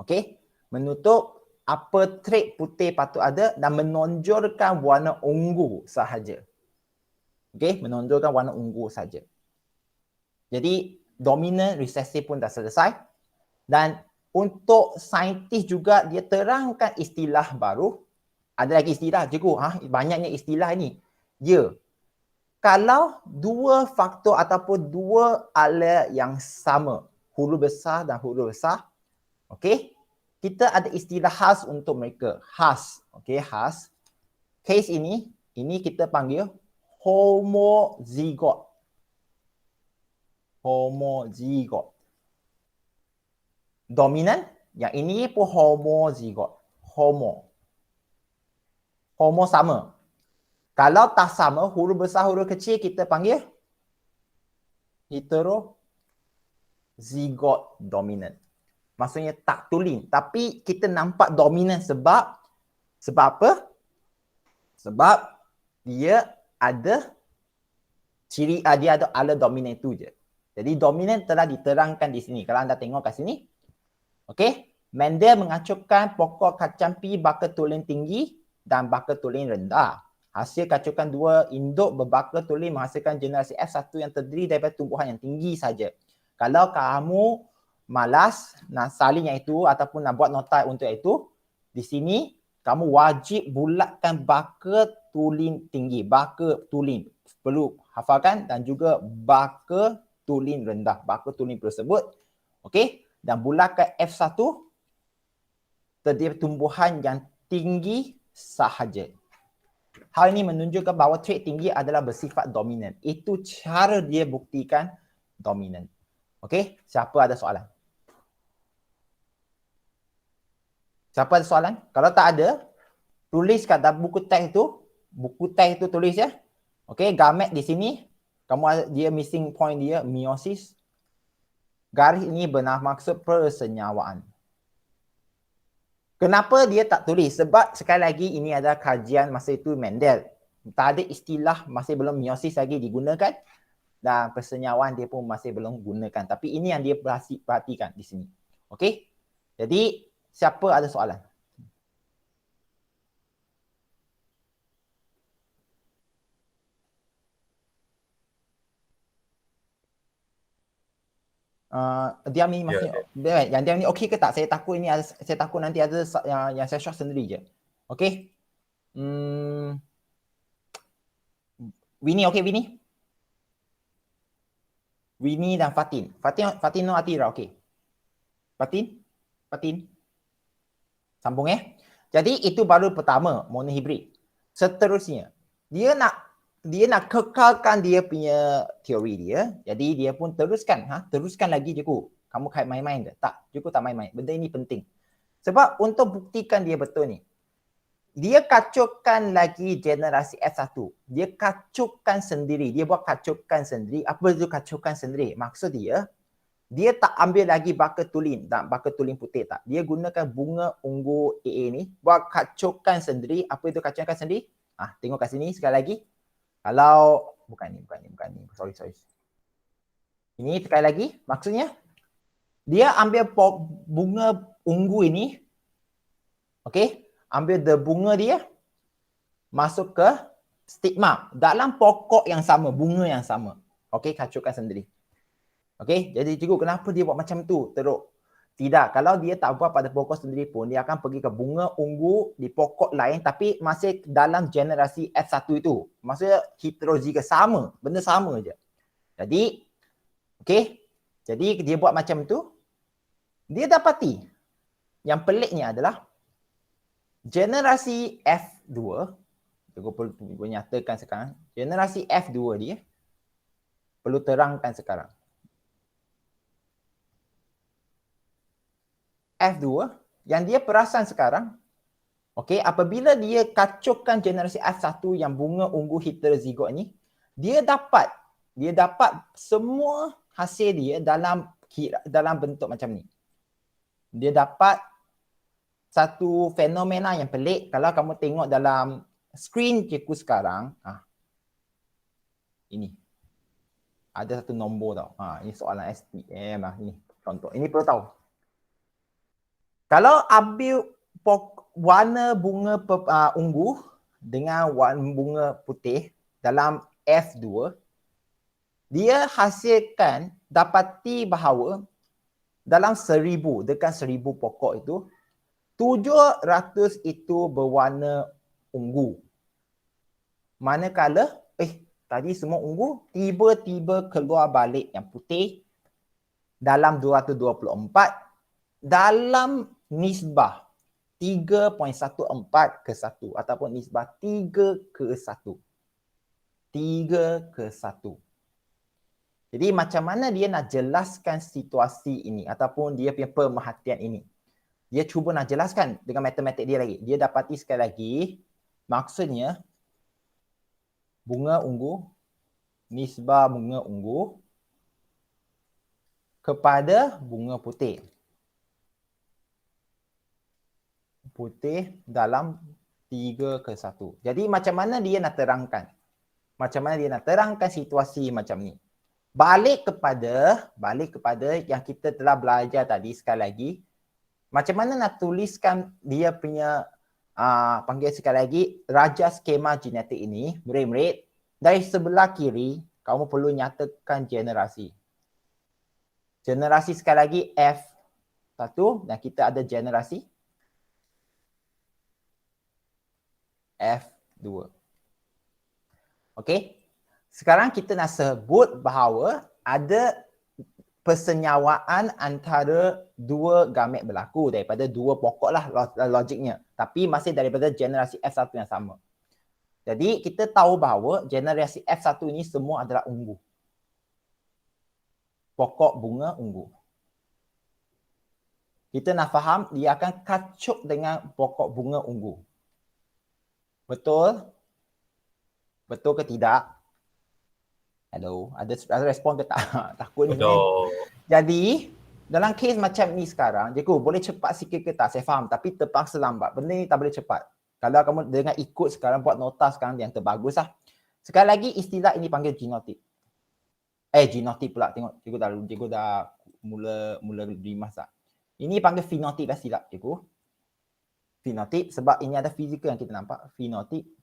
Okey? Menutup apa trait putih patut ada dan menonjolkan warna ungu sahaja. Okey? Menonjolkan warna ungu saja. Jadi dominan resesif pun dah selesai. Dan untuk saintis juga dia terangkan istilah baru. Ada lagi istilah, cikgu. Banyaknya istilah ni. Ya. Kalau dua faktor ataupun dua ala yang sama, huruf besar dan huruf besar, okey, kita ada istilah khas untuk mereka. Khas. Okey, khas. Case ini kita panggil homozigot. Dominan, yang ini pun homozigot. Homo sama. Kalau tak sama, huruf besar, huruf kecil kita panggil heterozigot dominant. Maksudnya tak tulen. Tapi kita nampak dominan sebab apa? Sebab dia ada dia ada ala dominan itu je. Jadi dominan telah diterangkan di sini. Kalau anda tengok kat sini. Okey. Mendel mengacukan pokok kacang pi baka tulen tinggi dan baka tulen rendah. Hasil kacukan dua induk berbaka tulen menghasilkan generasi F1 yang terdiri daripada tumbuhan yang tinggi saja. Kalau kamu malas nak salin yang itu ataupun nak buat nota untuk itu, di sini kamu wajib bulatkan baka tulen tinggi. Baka tulen perlu hafalkan dan juga baka tulen rendah. Baka tulen tersebut. Okey. Dan bulatkan F1 terdiri tumbuhan yang tinggi sahaja. Hal ini menunjukkan bahawa trait tinggi adalah bersifat dominan. Itu cara dia buktikan dominan. Okey, siapa ada soalan? Siapa ada soalan? Kalau tak ada, tulis kat dalam buku teks itu. Buku teks itu tulis ya. Okey, gamet di sini. Kamu ada, dia missing point dia, meiosis. Garis ini bermaksud persenyawaan. Kenapa dia tak tulis? Sebab sekali lagi ini adalah kajian masa itu Mendel. Tak ada istilah, masih belum meiosis lagi digunakan. Dan persenyawaan dia pun masih belum gunakan. Tapi ini yang dia perhatikan di sini. Okey? Jadi, siapa ada soalan? Diam ni maksudnya yang diam ni okey ke tak? Saya takut nanti ada yang saya short sendiri je. Okey? Winnie okey Winnie? Winnie dan Fatin. Fatin no Atira okey. Fatin. Sambung Jadi itu baru pertama monohibrid. Seterusnya dia nak kekalkan dia punya teori dia. Jadi dia pun teruskan lagi Cikgu. Kamu kait main-main ke? Tak, Cikgu tak main-main. Benda ini penting. Sebab untuk buktikan dia betul ni, dia kacaukan lagi generasi S1. Dia kacaukan sendiri. Dia buat kacaukan sendiri. Apa itu kacaukan sendiri? Maksud dia tak ambil lagi bucket tulin putih tak. Dia gunakan bunga ungu AA ni buat kacaukan sendiri. Apa itu kacaukan sendiri? Tengok kat sini sekali lagi. Kalau bukan ni. Sorry. Ini sekali lagi maksudnya dia ambil bunga ungu ini. Okey, ambil bunga dia masuk ke stigma dalam pokok yang sama, bunga yang sama. Okey, kacaukan sendiri. Okey, jadi cikgu kenapa dia buat macam tu? Teruk. Tidak, kalau dia tak buat pada pokok sendiri pun, dia akan pergi ke bunga ungu di pokok lain tapi masih dalam generasi F1 itu. Maksudnya heterozygous sama, benda sama je. Jadi, okey, jadi dia buat macam tu, dia dapati yang peliknya adalah generasi F2, cikgu perlu nyatakan sekarang, generasi F2 dia perlu terangkan sekarang. F2 yang dia perasan sekarang, okey, apabila dia kacaukan generasi F1 yang bunga ungu heterozigot ni, dia dapat semua hasil dia dalam bentuk macam ni. Dia dapat satu fenomena yang pelik. Kalau kamu tengok dalam skrin cikgu sekarang, ini ada satu nombor tau. Ini soalan SPM lah. Ini contoh. Ini perlu tahu. Kalau ambil warna bunga ungu dengan warna bunga putih dalam F2, dia hasilkan dapati bahawa dalam 1000, dekat 1000 pokok itu, 700 itu berwarna ungu. Manakala, tadi semua ungu, tiba-tiba keluar balik yang putih dalam 224 dalam nisbah 3.14 ke 1 ataupun nisbah 3 ke 1. 3 ke 1. Jadi macam mana dia nak jelaskan situasi ini ataupun dia punya pemerhatian ini? Dia cuba nak jelaskan dengan matematik dia lagi. Dia dapati sekali lagi, maksudnya bunga ungu, nisbah bunga ungu kepada bunga putih. Putih dalam 3 ke 1. Jadi macam mana dia nak terangkan? Macam mana dia nak terangkan situasi macam ni? Balik kepada yang kita telah belajar tadi sekali lagi. Macam mana nak tuliskan dia punya panggil sekali lagi raja skema genetik ini, murid-murid. Dari sebelah kiri, kamu perlu nyatakan generasi. Generasi sekali lagi F1 dan kita ada generasi F2. Okey. Sekarang kita nak sebut bahawa ada persenyawaan antara dua gamet berlaku daripada dua pokok lah logiknya. Tapi masih daripada generasi F1 yang sama. Jadi kita tahu bahawa generasi F1 ini semua adalah ungu. Pokok bunga ungu. Kita nak faham dia akan kacuk dengan pokok bunga ungu. Betul? Betul ke tidak? Hello, ada respon ke tak? Takut ni. Jadi, dalam kes macam ni sekarang, cikgu boleh cepat sikit ke tak? Saya faham, tapi terpaksa lambat. Benda ni tak boleh cepat. Kalau kamu dengan ikut sekarang, buat nota sekarang yang terbagus lah. Sekali lagi istilah ini panggil genotip. Genotip pula. Tengok, cikgu dah mula rimas tak? Ini panggil fenotip dah silap, cikgu. Fenotip sebab ini ada fizikal yang kita nampak. Fenotip.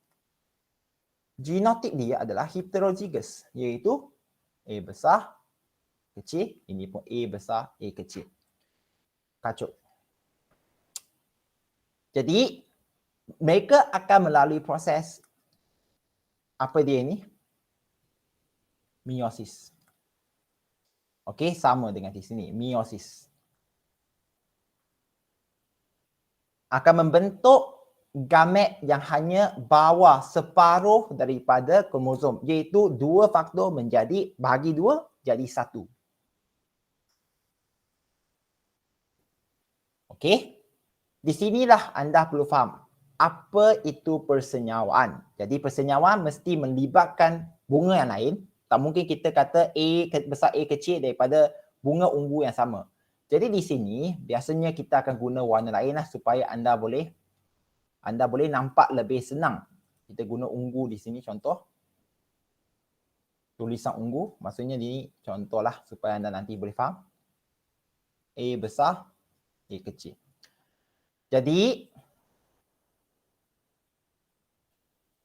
Genotip dia adalah heterozygous, iaitu A besar, kecil, ini pun A besar, A kecil. Kacau. Jadi, mereka akan melalui proses apa dia ni? Meiosis. Okey, sama dengan di sini, meiosis. Akan membentuk gamet yang hanya bawah separuh daripada kromosom, iaitu 2 faktor menjadi bahagi 2 jadi 1. Okey? Di sinilah anda perlu faham apa itu persenyawaan. Jadi persenyawaan mesti melibatkan bunga yang lain. Tak mungkin kita kata A besar A kecil daripada bunga ungu yang sama. Jadi di sini biasanya kita akan guna warna lain lah supaya anda boleh nampak lebih senang. Kita guna ungu di sini contoh. Tulisan ungu, maksudnya ini contohlah supaya anda nanti boleh faham. A besar, A kecil. Jadi,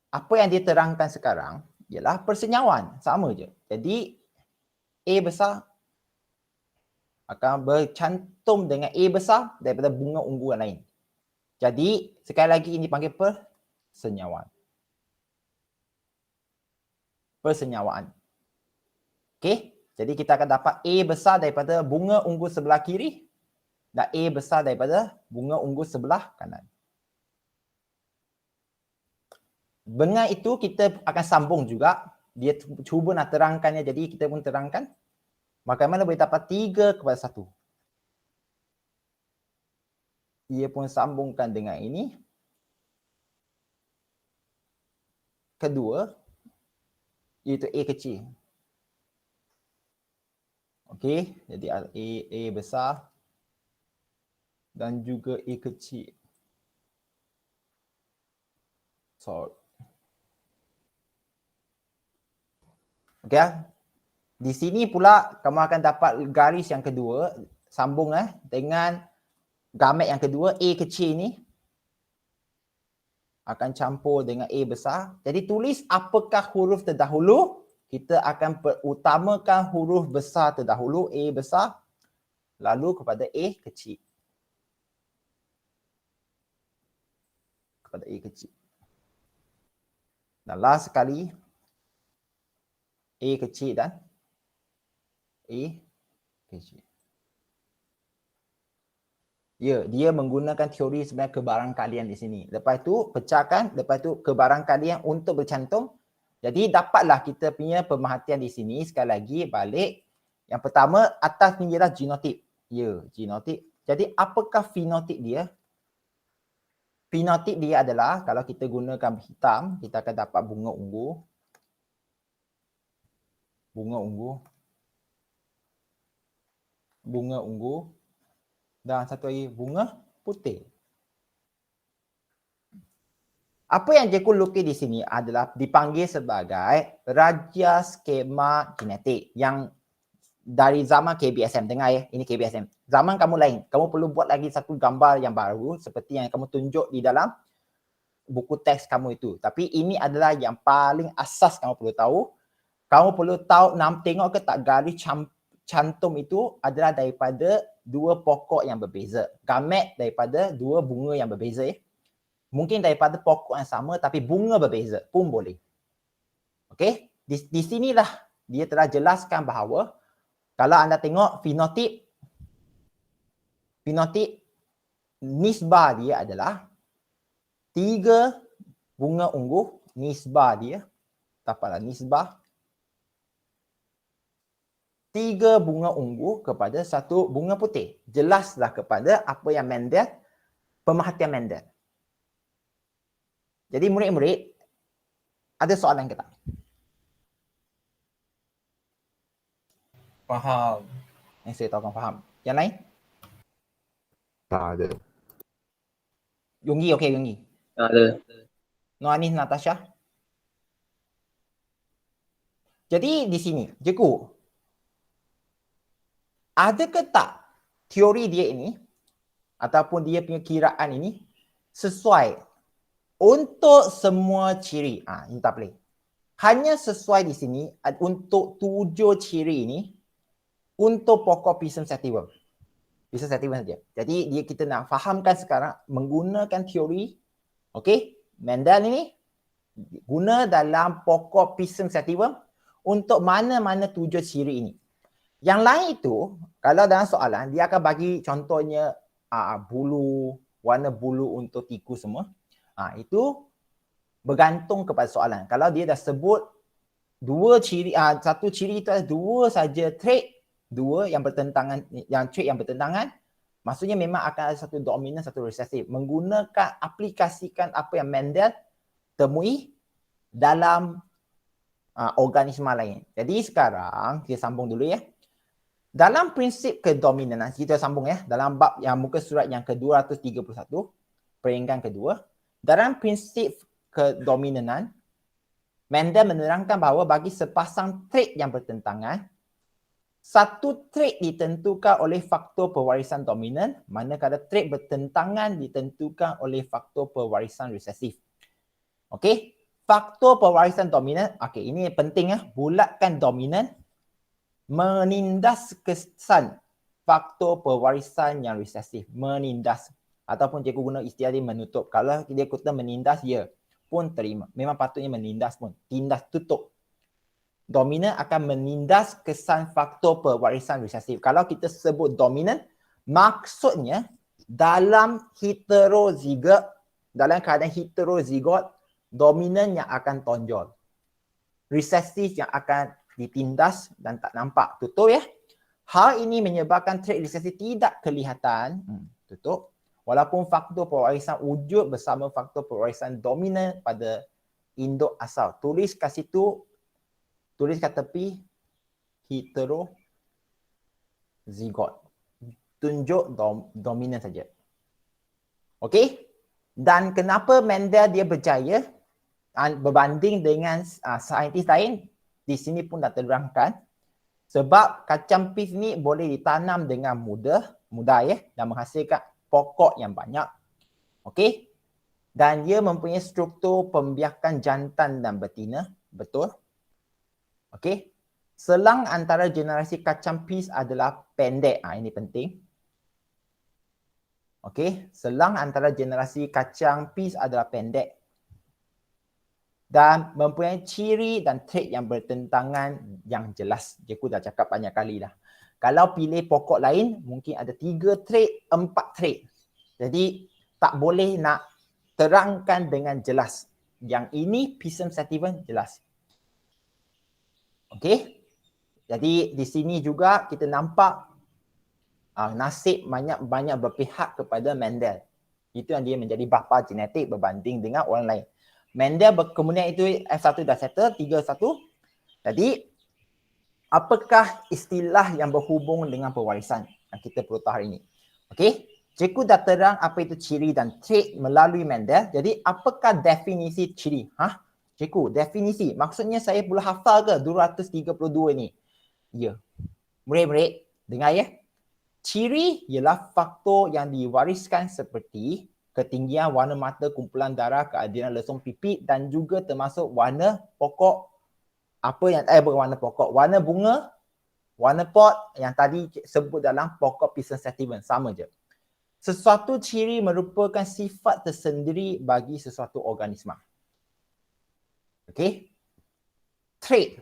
apa yang dia terangkan sekarang ialah persenyawaan. Sama je. Jadi, A besar akan bercantum dengan A besar daripada bunga ungu yang lain. Jadi, sekali lagi ini panggil persenyawaan. Persenyawaan. Okey, jadi kita akan dapat A besar daripada bunga ungu sebelah kiri dan A besar daripada bunga ungu sebelah kanan. Dengan itu kita akan sambung juga. Dia cuba nak terangkannya, jadi kita pun terangkan. Bagaimana boleh dapat 3/1. Dia pun sambungkan dengan ini. Kedua, iaitu A kecil. Okey, jadi A besar dan juga A kecil. Sorry. Okey, di sini pula kamu akan dapat garis yang kedua, sambung dengan gamet yang kedua, A kecil ni akan campur dengan A besar. Jadi tulis apakah huruf terdahulu. Kita akan utamakan huruf besar terdahulu, A besar, lalu kepada A kecil. Kepada A kecil. Dan last sekali, A kecil dan A kecil. Ya, dia menggunakan teori sebenarnya kebarangkalian di sini. Lepas tu pecahkan, lepas tu kebarangkalian untuk bercantum. Jadi dapatlah kita punya pemerhatian di sini sekali lagi balik. Yang pertama atas ni ialah genotip. Ya, genotip. Jadi apakah fenotip dia? Fenotip dia adalah kalau kita gunakan hitam, kita akan dapat bunga ungu. Bunga ungu. Bunga ungu. Dan satu lagi bunga putih. Apa yang Jekyll lukis di sini adalah dipanggil sebagai raja skema genetik yang dari zaman KBSM. Dengar ya, ini KBSM. Zaman kamu lain. Kamu perlu buat lagi satu gambar yang baru seperti yang kamu tunjuk di dalam buku teks kamu itu. Tapi ini adalah yang paling asas kamu perlu tahu. Kamu perlu tahu, tengok ke tak garis cantum itu adalah daripada 2 pokok yang berbeza. Gamet daripada 2 bunga yang berbeza ya. Mungkin daripada pokok yang sama tapi bunga berbeza pun boleh. Okey? Di sinilah dia telah jelaskan bahawa kalau anda tengok fenotip nisbah dia adalah 3 bunga ungu, nisbah dia dapatlah nisbah 3 bunga ungu kepada 1 bunga putih. Jelaslah kepada apa yang Mendel, pemerhatian Mendel. Jadi murid-murid, ada soalan ke tak? Faham. Yang saya tahu kan faham. Yang lain? Tak ada. Yonggi, okey Yonggi. Ada. Noanis, Natasha. Jadi di sini, Jeku, ada ke tak teori dia ini ataupun dia punya kiraan ini sesuai untuk semua ciri? Ini tak boleh. Hanya sesuai di sini untuk 7 ciri ini untuk pokok Pearson Sativum. Pearson Sativum saja. Jadi kita nak fahamkan sekarang menggunakan teori, okey, Mendel ini guna dalam pokok Pearson Sativum untuk mana-mana 7 ciri ini. Yang lain itu, kalau dalam soalan, dia akan bagi contohnya bulu, warna bulu untuk tikus semua. Itu bergantung kepada soalan. Kalau dia dah sebut satu ciri itu ada 2 saja trait, 2 yang bertentangan, yang trait yang bertentangan, maksudnya memang akan ada satu dominan, satu resesif. Menggunakan, aplikasikan apa yang Mendel temui dalam organisma lain. Jadi sekarang kita sambung dulu ya. Dalam prinsip kedominanan, kita sambung ya, dalam bab yang muka surat yang ke-231, peringkat kedua, dalam prinsip kedominanan, Mendel menerangkan bahawa bagi sepasang trait yang bertentangan, satu trait ditentukan oleh faktor pewarisan dominan, manakala trait bertentangan ditentukan oleh faktor pewarisan resesif. Okey, faktor pewarisan dominan, okey, ini penting ya, bulatkan dominan menindas kesan faktor pewarisan yang resesif, menindas, ataupun cikgu guna istilah dia menutup. Kalau dia kata menindas, ya pun terima, memang patutnya menindas pun, tindas tutup. Dominan akan menindas kesan faktor pewarisan resesif. Kalau kita sebut dominan, maksudnya dalam heterozigot, dalam keadaan heterozigot, dominan yang akan tonjol, resesif yang akan ditindas dan tak nampak, tutup ya. Hal ini menyebabkan trait resesif tidak kelihatan, tutup, walaupun faktor pewarisan wujud bersama faktor pewarisan dominan pada induk asal. Tulis kat situ, tulis kat tepi heterozigot. Tunjuk dominan saja. Okey? Dan kenapa Mendel dia berjaya berbanding dengan saintis lain, di sini pun dah terangkan. Sebab kacang peas ni boleh ditanam dengan mudah ya, dan menghasilkan pokok yang banyak. Okey? Dan dia mempunyai struktur pembiakan jantan dan betina, betul? Okey? Selang antara generasi kacang peas adalah pendek. Ini penting. Okey, selang antara generasi kacang peas adalah pendek dan mempunyai ciri dan trait yang bertentangan yang jelas. Cikgu dah cakap banyak kali dah. Kalau pilih pokok lain, mungkin ada 3 trait, 4 trait. Jadi tak boleh nak terangkan dengan jelas. Yang ini Pearson Sativum jelas. Okey. Jadi di sini juga kita nampak nasib banyak berpihak kepada Mendel. Itu yang dia menjadi bapa genetik berbanding dengan orang lain. Mendel kemudian itu F1 dah settle, 3-1. Jadi apakah istilah yang berhubung dengan pewarisan yang kita perlu tahu hari ini? Okey, cikgu dah terang apa itu ciri dan trait melalui Mendel. Jadi apakah definisi ciri? Cikgu, definisi. Maksudnya saya perlu hafal ke 232 ni? Ya. Murid-murid, dengar ya. Ciri ialah faktor yang diwariskan seperti ketinggian, warna mata, kumpulan darah, keadilan lesung pipi dan juga termasuk warna pokok. Apa yang berwarna pokok? Warna bunga, warna pot yang tadi sebut dalam pokok Pearson Sativum, sama je. Sesuatu ciri merupakan sifat tersendiri bagi sesuatu organisma. Okey? Trait.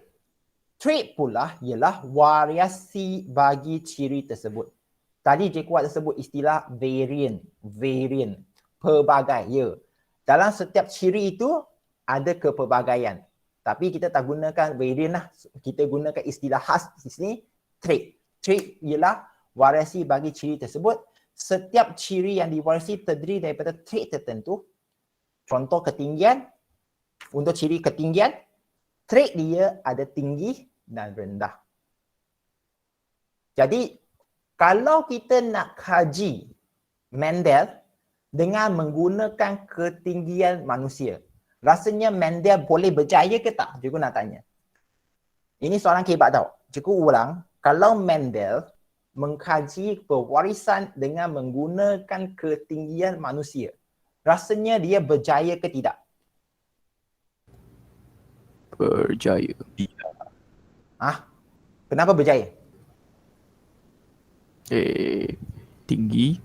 Trait pula ialah variasi bagi ciri tersebut. Tadi cikgu ada sebut istilah variant. Variant. Pelbagai, ya. Dalam setiap ciri itu ada kepelbagaian. Tapi kita tak gunakan variant lah. Kita gunakan istilah khas di sini, trait. Trait ialah variasi bagi ciri tersebut. Setiap ciri yang diwarisi terdiri daripada trait tertentu. Contoh ketinggian. Untuk ciri ketinggian, trait dia ada tinggi dan rendah. Jadi, kalau kita nak kaji Mendel dengan menggunakan ketinggian manusia, rasanya Mendel boleh berjaya ke tak? Cikgu nak tanya. Ini soalan kebat tau. Cikgu ulang, kalau Mendel mengkaji pewarisan dengan menggunakan ketinggian manusia, rasanya dia berjaya ke tidak? Berjaya. Kenapa berjaya? Tinggi.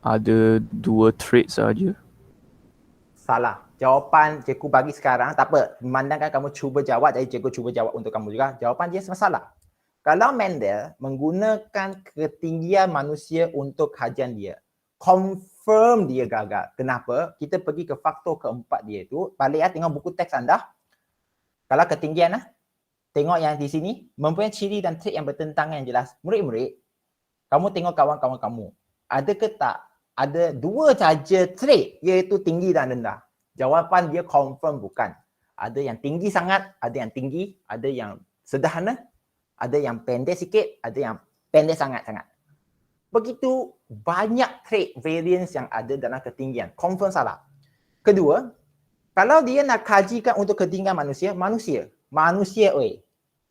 Ada 2 traits saja. Salah. Jawapan cikgu bagi sekarang, tak apa. Memandangkan kamu cuba jawab, jadi cikgu cuba jawab untuk kamu juga. Jawapan dia salah. Kalau Mendel menggunakan ketinggian manusia untuk kajian dia, confirm dia gagal. Kenapa? Kita pergi ke faktor keempat dia itu. Balik tengok buku teks anda. Kalau ketinggian tengok yang di sini, mempunyai ciri dan trik yang bertentangan yang jelas. Murid-murid, kamu tengok kawan-kawan kamu. Ada ke tak? Ada 2 saja trik, iaitu tinggi dan rendah. Jawapan dia confirm bukan. Ada yang tinggi sangat, ada yang tinggi, ada yang sederhana, ada yang pendek sikit, ada yang pendek sangat-sangat. Begitu banyak trait variance yang ada dalam ketinggian. Confirm salah. Kedua, kalau dia nak kajikan untuk ketinggian manusia, oi.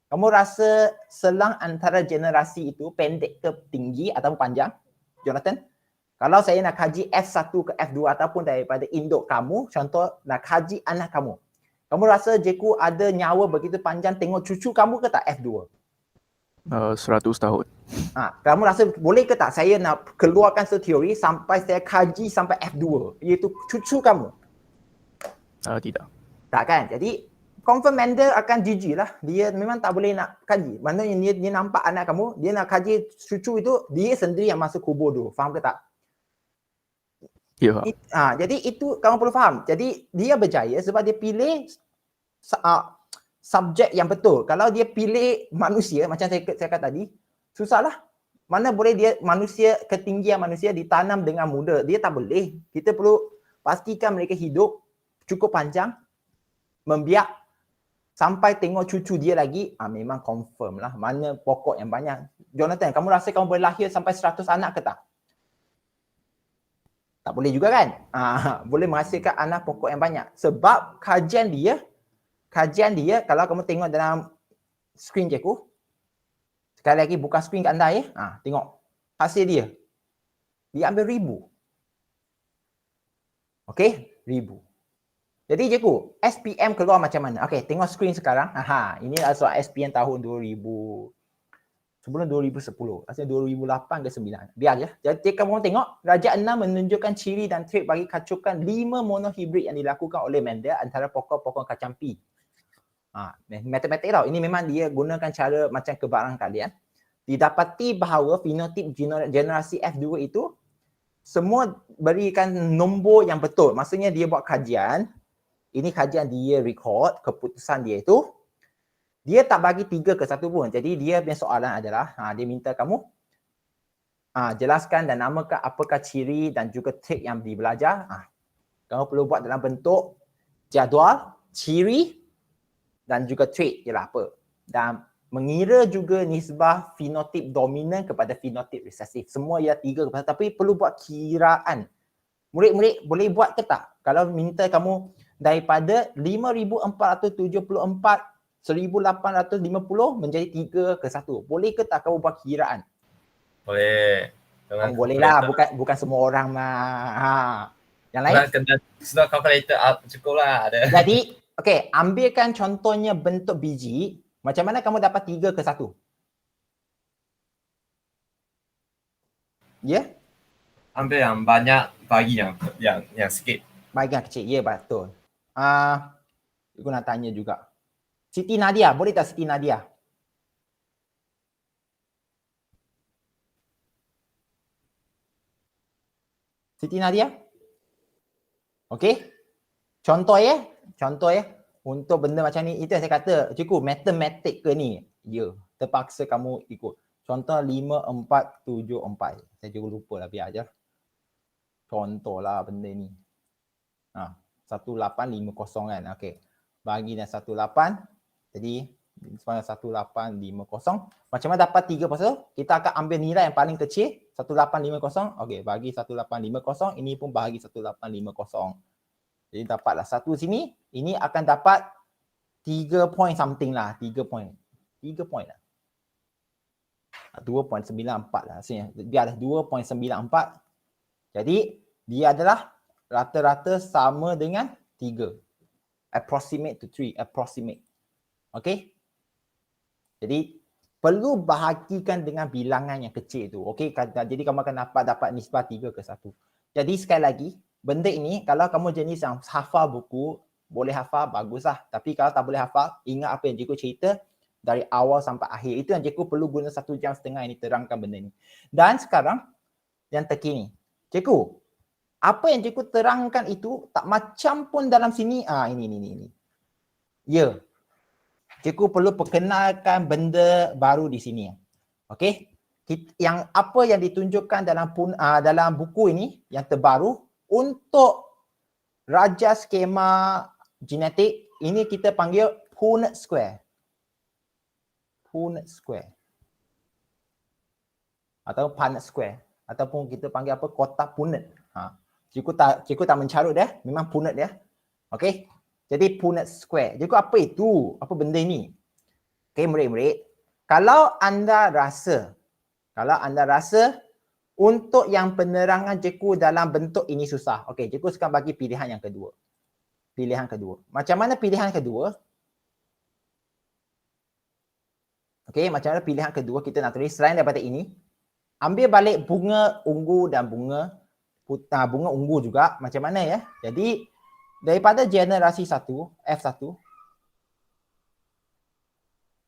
Kamu rasa selang antara generasi itu pendek ke tinggi atau panjang? Jonathan? Kalau saya nak kaji F1 ke F2 ataupun daripada induk kamu, contoh nak kaji anak kamu. Kamu rasa cikgu ada nyawa begitu panjang tengok cucu kamu ke tak F2? 100 tahun. Kamu rasa boleh ke tak saya nak keluarkan teori sampai saya kaji sampai F2, iaitu cucu kamu? Tidak. Tak kan? Jadi confirm Mendel akan jijik lah. Dia memang tak boleh nak kaji. Maknanya dia nampak anak kamu, dia nak kaji cucu itu, dia sendiri yang masuk kubur dulu. Faham ke tak? Ya. Jadi itu kamu perlu faham. Jadi dia berjaya sebab dia pilih subjek yang betul. Kalau dia pilih manusia, macam saya kata tadi, susahlah. Mana boleh dia manusia, ketinggian manusia ditanam dengan mudah. Dia tak boleh. Kita perlu pastikan mereka hidup cukup panjang, membiak, sampai tengok cucu dia lagi, memang confirm lah. Mana pokok yang banyak. Jonathan, kamu rasa kamu boleh lahir sampai 100 anak ke tak? Tak boleh juga kan? Boleh menghasilkan anak pokok yang banyak. Sebab kajian dia, kalau kamu tengok dalam skrin cikgu, sekali lagi buka skrin kat anda ya. Tengok hasil dia. Dia ambil 1000. Okey, 1000. Jadi cikgu, SPM keluar macam mana? Okey, tengok skrin sekarang. Ini adalah soal SPM tahun 2000. Sebelum 2010, rasanya 2008 ke 9. Biar je. Jadi kamu tengok, Raja 6 menunjukkan ciri dan trik bagi kacukan 5 monohibrid yang dilakukan oleh Mendel antara pokok-pokok kacang pi. Matematik tau. Ini memang dia gunakan cara macam kebarangkalian. Didapati bahawa fenotip generasi F2 itu semua berikan nombor yang betul. Maksudnya dia buat kajian. Ini kajian dia record, keputusan dia itu. Dia tak bagi 3 ke 1 pun. Jadi dia punya soalan adalah, dia minta kamu jelaskan dan namakan apakah ciri dan juga trik yang dibelajar. Kamu perlu buat dalam bentuk jadual, ciri dan juga trik ialah apa. Dan mengira juga nisbah fenotip dominan kepada fenotip resesif. Semua ia 3 ke 1, tapi perlu buat kiraan. Murid-murid boleh buat ke tak? Kalau minta kamu daripada 5,474 1850 menjadi 3 ke 1. Boleh ke tak kamu buat kiraan? Boleh. Boleh lah, bukan semua orang mah. Yang lain? Sudah calculator cukup lah ada. Jadi, okey, ambilkan contohnya bentuk biji. Macam mana kamu dapat 3 ke 1? Ya? Ambil yang banyak, bagi yang sikit. Bagi yang kecil, ya betul. Aku nak tanya juga. Siti Nadia, boleh tak Siti Nadia? Siti Nadia? Okey. Contoh ya. Untuk benda macam ni, itu yang saya kata, cikgu, matematik ke ni? Ya, terpaksa kamu ikut. Contoh 5,474. Saya juga lupa lah, biar je. Contoh lah benda ni. 1850 kan. Okey. Bagi dan 18. Jadi 1850. Macam mana dapat 3%? Kita akan ambil nilai yang paling kecil, 1850. Okey, bagi 1850, ini pun bagi 1850. Jadi dapatlah 1 sini, ini akan dapat 3 point something lah, 3 point. 3 point lah. 2.94 lah hasilnya. Biarlah 2.94. Jadi dia adalah rata-rata sama dengan 3. Approximate to 3, approximate. Okey. Jadi perlu bahagikan dengan bilangan yang kecil tu. Okey, jadi kamu akan dapat nisbah 3:1. Jadi sekali lagi, benda ini kalau kamu jenis yang hafal buku, boleh hafal, baguslah. Tapi kalau tak boleh hafal, ingat apa yang cikgu cerita dari awal sampai akhir. Itu yang cikgu perlu guna 1.5 jam ini terangkan benda ni. Dan sekarang, yang terkini. Cikgu, apa yang cikgu terangkan itu tak macam pun dalam sini. Ini. Ya. Cikgu perlu perkenalkan benda baru di sini. Okey? Yang apa yang ditunjukkan dalam buku ini yang terbaru untuk raja skema genetik ini kita panggil Punnett square. Punnett square. Atau Punnett square ataupun kita panggil apa kotak Punnett. Cikgu tak mencarut dia, memang Punnett dia. Okey? Jadi Punnett square. Cikgu apa itu? Apa benda ini? Okey, murid-murid. Kalau anda rasa untuk yang penerangan cikgu dalam bentuk ini susah. Okey, cikgu sekarang bagi pilihan yang kedua. Pilihan kedua. Macam mana pilihan kedua? Okey, macam mana pilihan kedua kita nak tulis selain daripada ini? Ambil balik bunga ungu dan bunga ungu juga. Macam mana ya? Jadi daripada generasi 1, F1.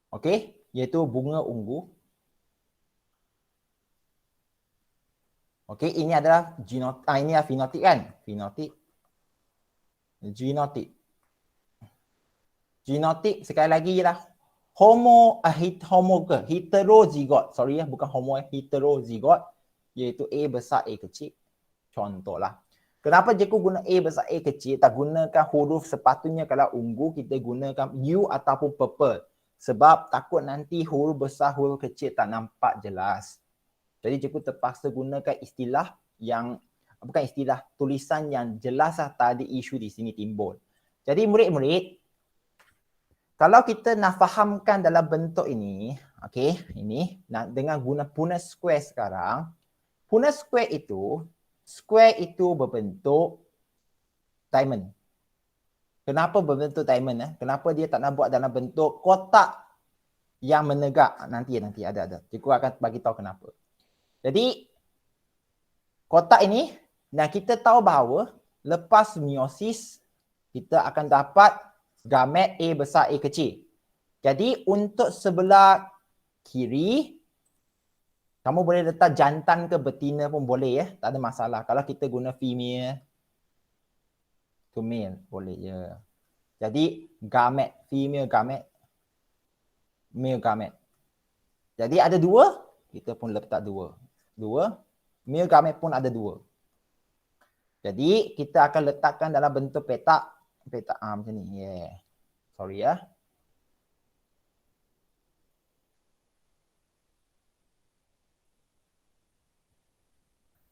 Okey, iaitu bunga ungu. Okey, ini adalah ini adalah fenotip kan? Genotik sekali lagi ialah heterozigot. Sorry ya, bukan heterozigot, iaitu A besar A kecil. Contohlah. Kenapa cikgu guna A besar A kecil, tak gunakan huruf sepatutnya kalau ungu kita gunakan U ataupun purple. Sebab takut nanti huruf besar huruf kecil tak nampak jelas. Jadi cikgu terpaksa gunakan istilah yang, bukan istilah, tulisan yang jelas tadi isu di sini timbul. Jadi murid-murid, kalau kita nak fahamkan dalam bentuk ini, okey, ini dengan guna Punnett square sekarang, Punnett square itu berbentuk diamond. Kenapa berbentuk diamond? Kenapa dia tak nak buat dalam bentuk kotak yang menegak? Nanti ada. Cikgu akan bagi tahu kenapa. Jadi kotak ini, dan kita tahu bahawa lepas meiosis kita akan dapat gamet A besar A kecil. Jadi untuk sebelah kiri, kamu boleh letak jantan ke betina pun boleh ya. Tak ada masalah. Kalau kita guna female to male, boleh ya. Jadi gamet, female gamet, male gamet. Jadi ada dua, kita pun letak dua. Male gamet pun ada dua. Jadi kita akan letakkan dalam bentuk petak macam ni. Yeah. Sorry ya.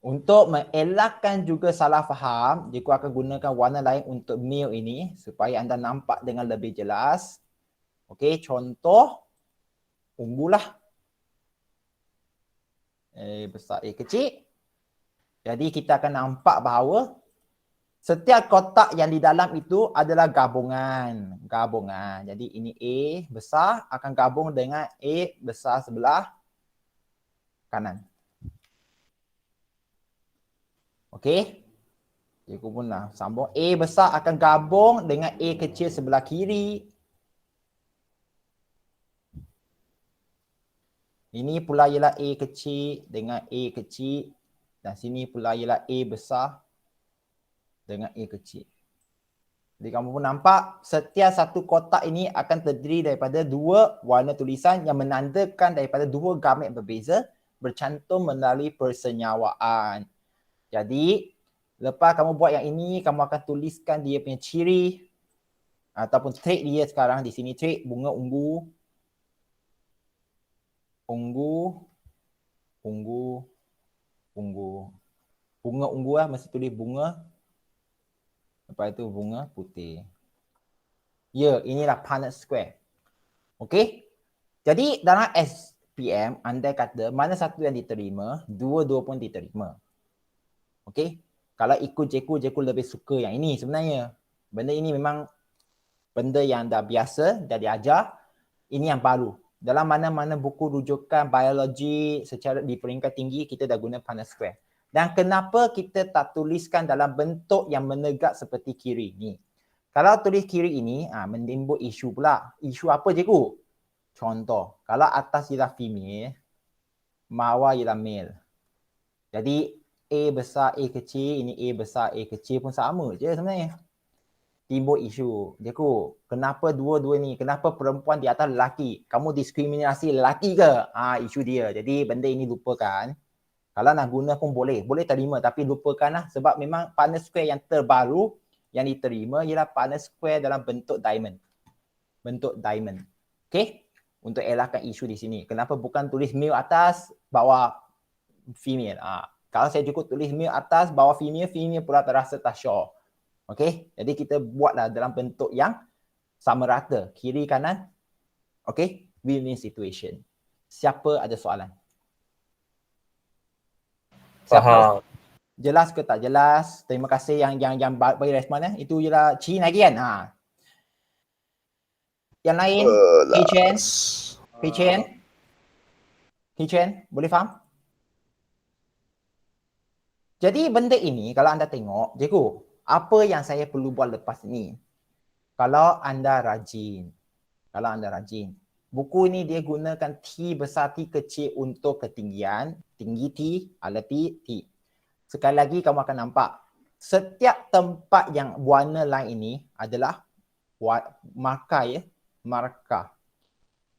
Untuk mengelakkan juga salah faham, cikgu akan gunakan warna lain untuk male ini supaya anda nampak dengan lebih jelas. Okey, contoh ungu lah. Besar A kecil. Jadi kita akan nampak bahawa setiap kotak yang di dalam itu adalah gabungan. Jadi ini A besar akan gabung dengan A besar sebelah kanan. Okey. Cikgu pun lah sambung. A besar akan gabung dengan A kecil sebelah kiri. Ini pula ialah A kecil dengan A kecil. Dan sini pula ialah A besar dengan A kecil. Jadi kamu pun nampak setiap satu kotak ini akan terdiri daripada dua warna tulisan yang menandakan daripada dua gamet berbeza bercantum melalui persenyawaan. Jadi lepas kamu buat yang ini, kamu akan tuliskan dia punya ciri ataupun trait dia sekarang. Di sini trait bunga ungu. Bunga ungu lah, mesti tulis bunga. Lepas itu bunga putih. Ya, inilah Punnett square. Okey. Jadi dalam SPM, anda kata mana satu yang diterima, dua-dua pun diterima. Okey. Kalau ikut cikgu lebih suka yang ini sebenarnya. Benda ini memang benda yang dah biasa, dah diajar. Ini yang baru. Dalam mana-mana buku rujukan biologi secara di peringkat tinggi, kita dah guna Punnett square. Dan kenapa kita tak tuliskan dalam bentuk yang menegak seperti kiri ni? Kalau tulis kiri ini, menimbul isu pula. Isu apa cikgu? Contoh, kalau atas ialah female, bawah ialah male. Jadi A besar, A kecil, ini A besar, A kecil pun sama je sebenarnya. Timbul isu. Cikgu, kenapa dua-dua ni? Kenapa perempuan di atas lelaki? Kamu diskriminasi lelaki ke? Isu dia. Jadi benda ini lupakan. Kalau nak guna pun boleh. Boleh terima tapi lupakanlah. Sebab memang Punnett square yang terbaru yang diterima ialah Punnett square dalam bentuk diamond. Bentuk diamond. Okay? Untuk elakkan isu di sini. Kenapa bukan tulis male atas, bawah female? Kalau saya cukup tulis male atas, bawah female, female pula terasa tak sure. Okay? Jadi kita buatlah dalam bentuk yang sama rata. Kiri kanan. Okay? Win-win situation. Siapa ada soalan? Faham. Jelas ke tak jelas? Terima kasih yang bagi respon. Itu ialah Chin lagi kan? Yang lain? Kichen? Boleh faham? Jadi benda ini kalau anda tengok, cikgu, apa yang saya perlu buat lepas ni? Kalau anda rajin, buku ni dia gunakan T besar T kecil untuk ketinggian, tinggi T, alat T. Sekali lagi kamu akan nampak, setiap tempat yang warna lain ini adalah markah ya, markah.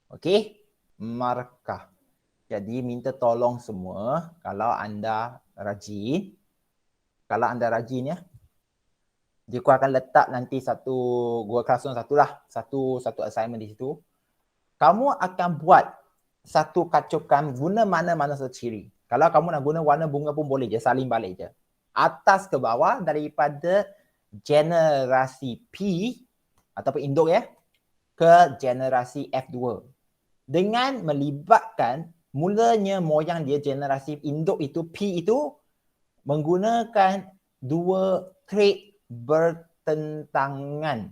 Okey, markah. Jadi minta tolong semua kalau anda rajin ya, dia akan letak nanti Google Classroom satu assignment di situ. Kamu akan buat satu kacukan guna mana-mana satu ciri. Kalau kamu nak guna warna bunga pun boleh je, salin balik je. Atas ke bawah daripada generasi P ataupun induk ya, ke generasi F2. Dengan melibatkan mulanya moyang dia generasi induk itu P itu menggunakan dua trait bertentangan.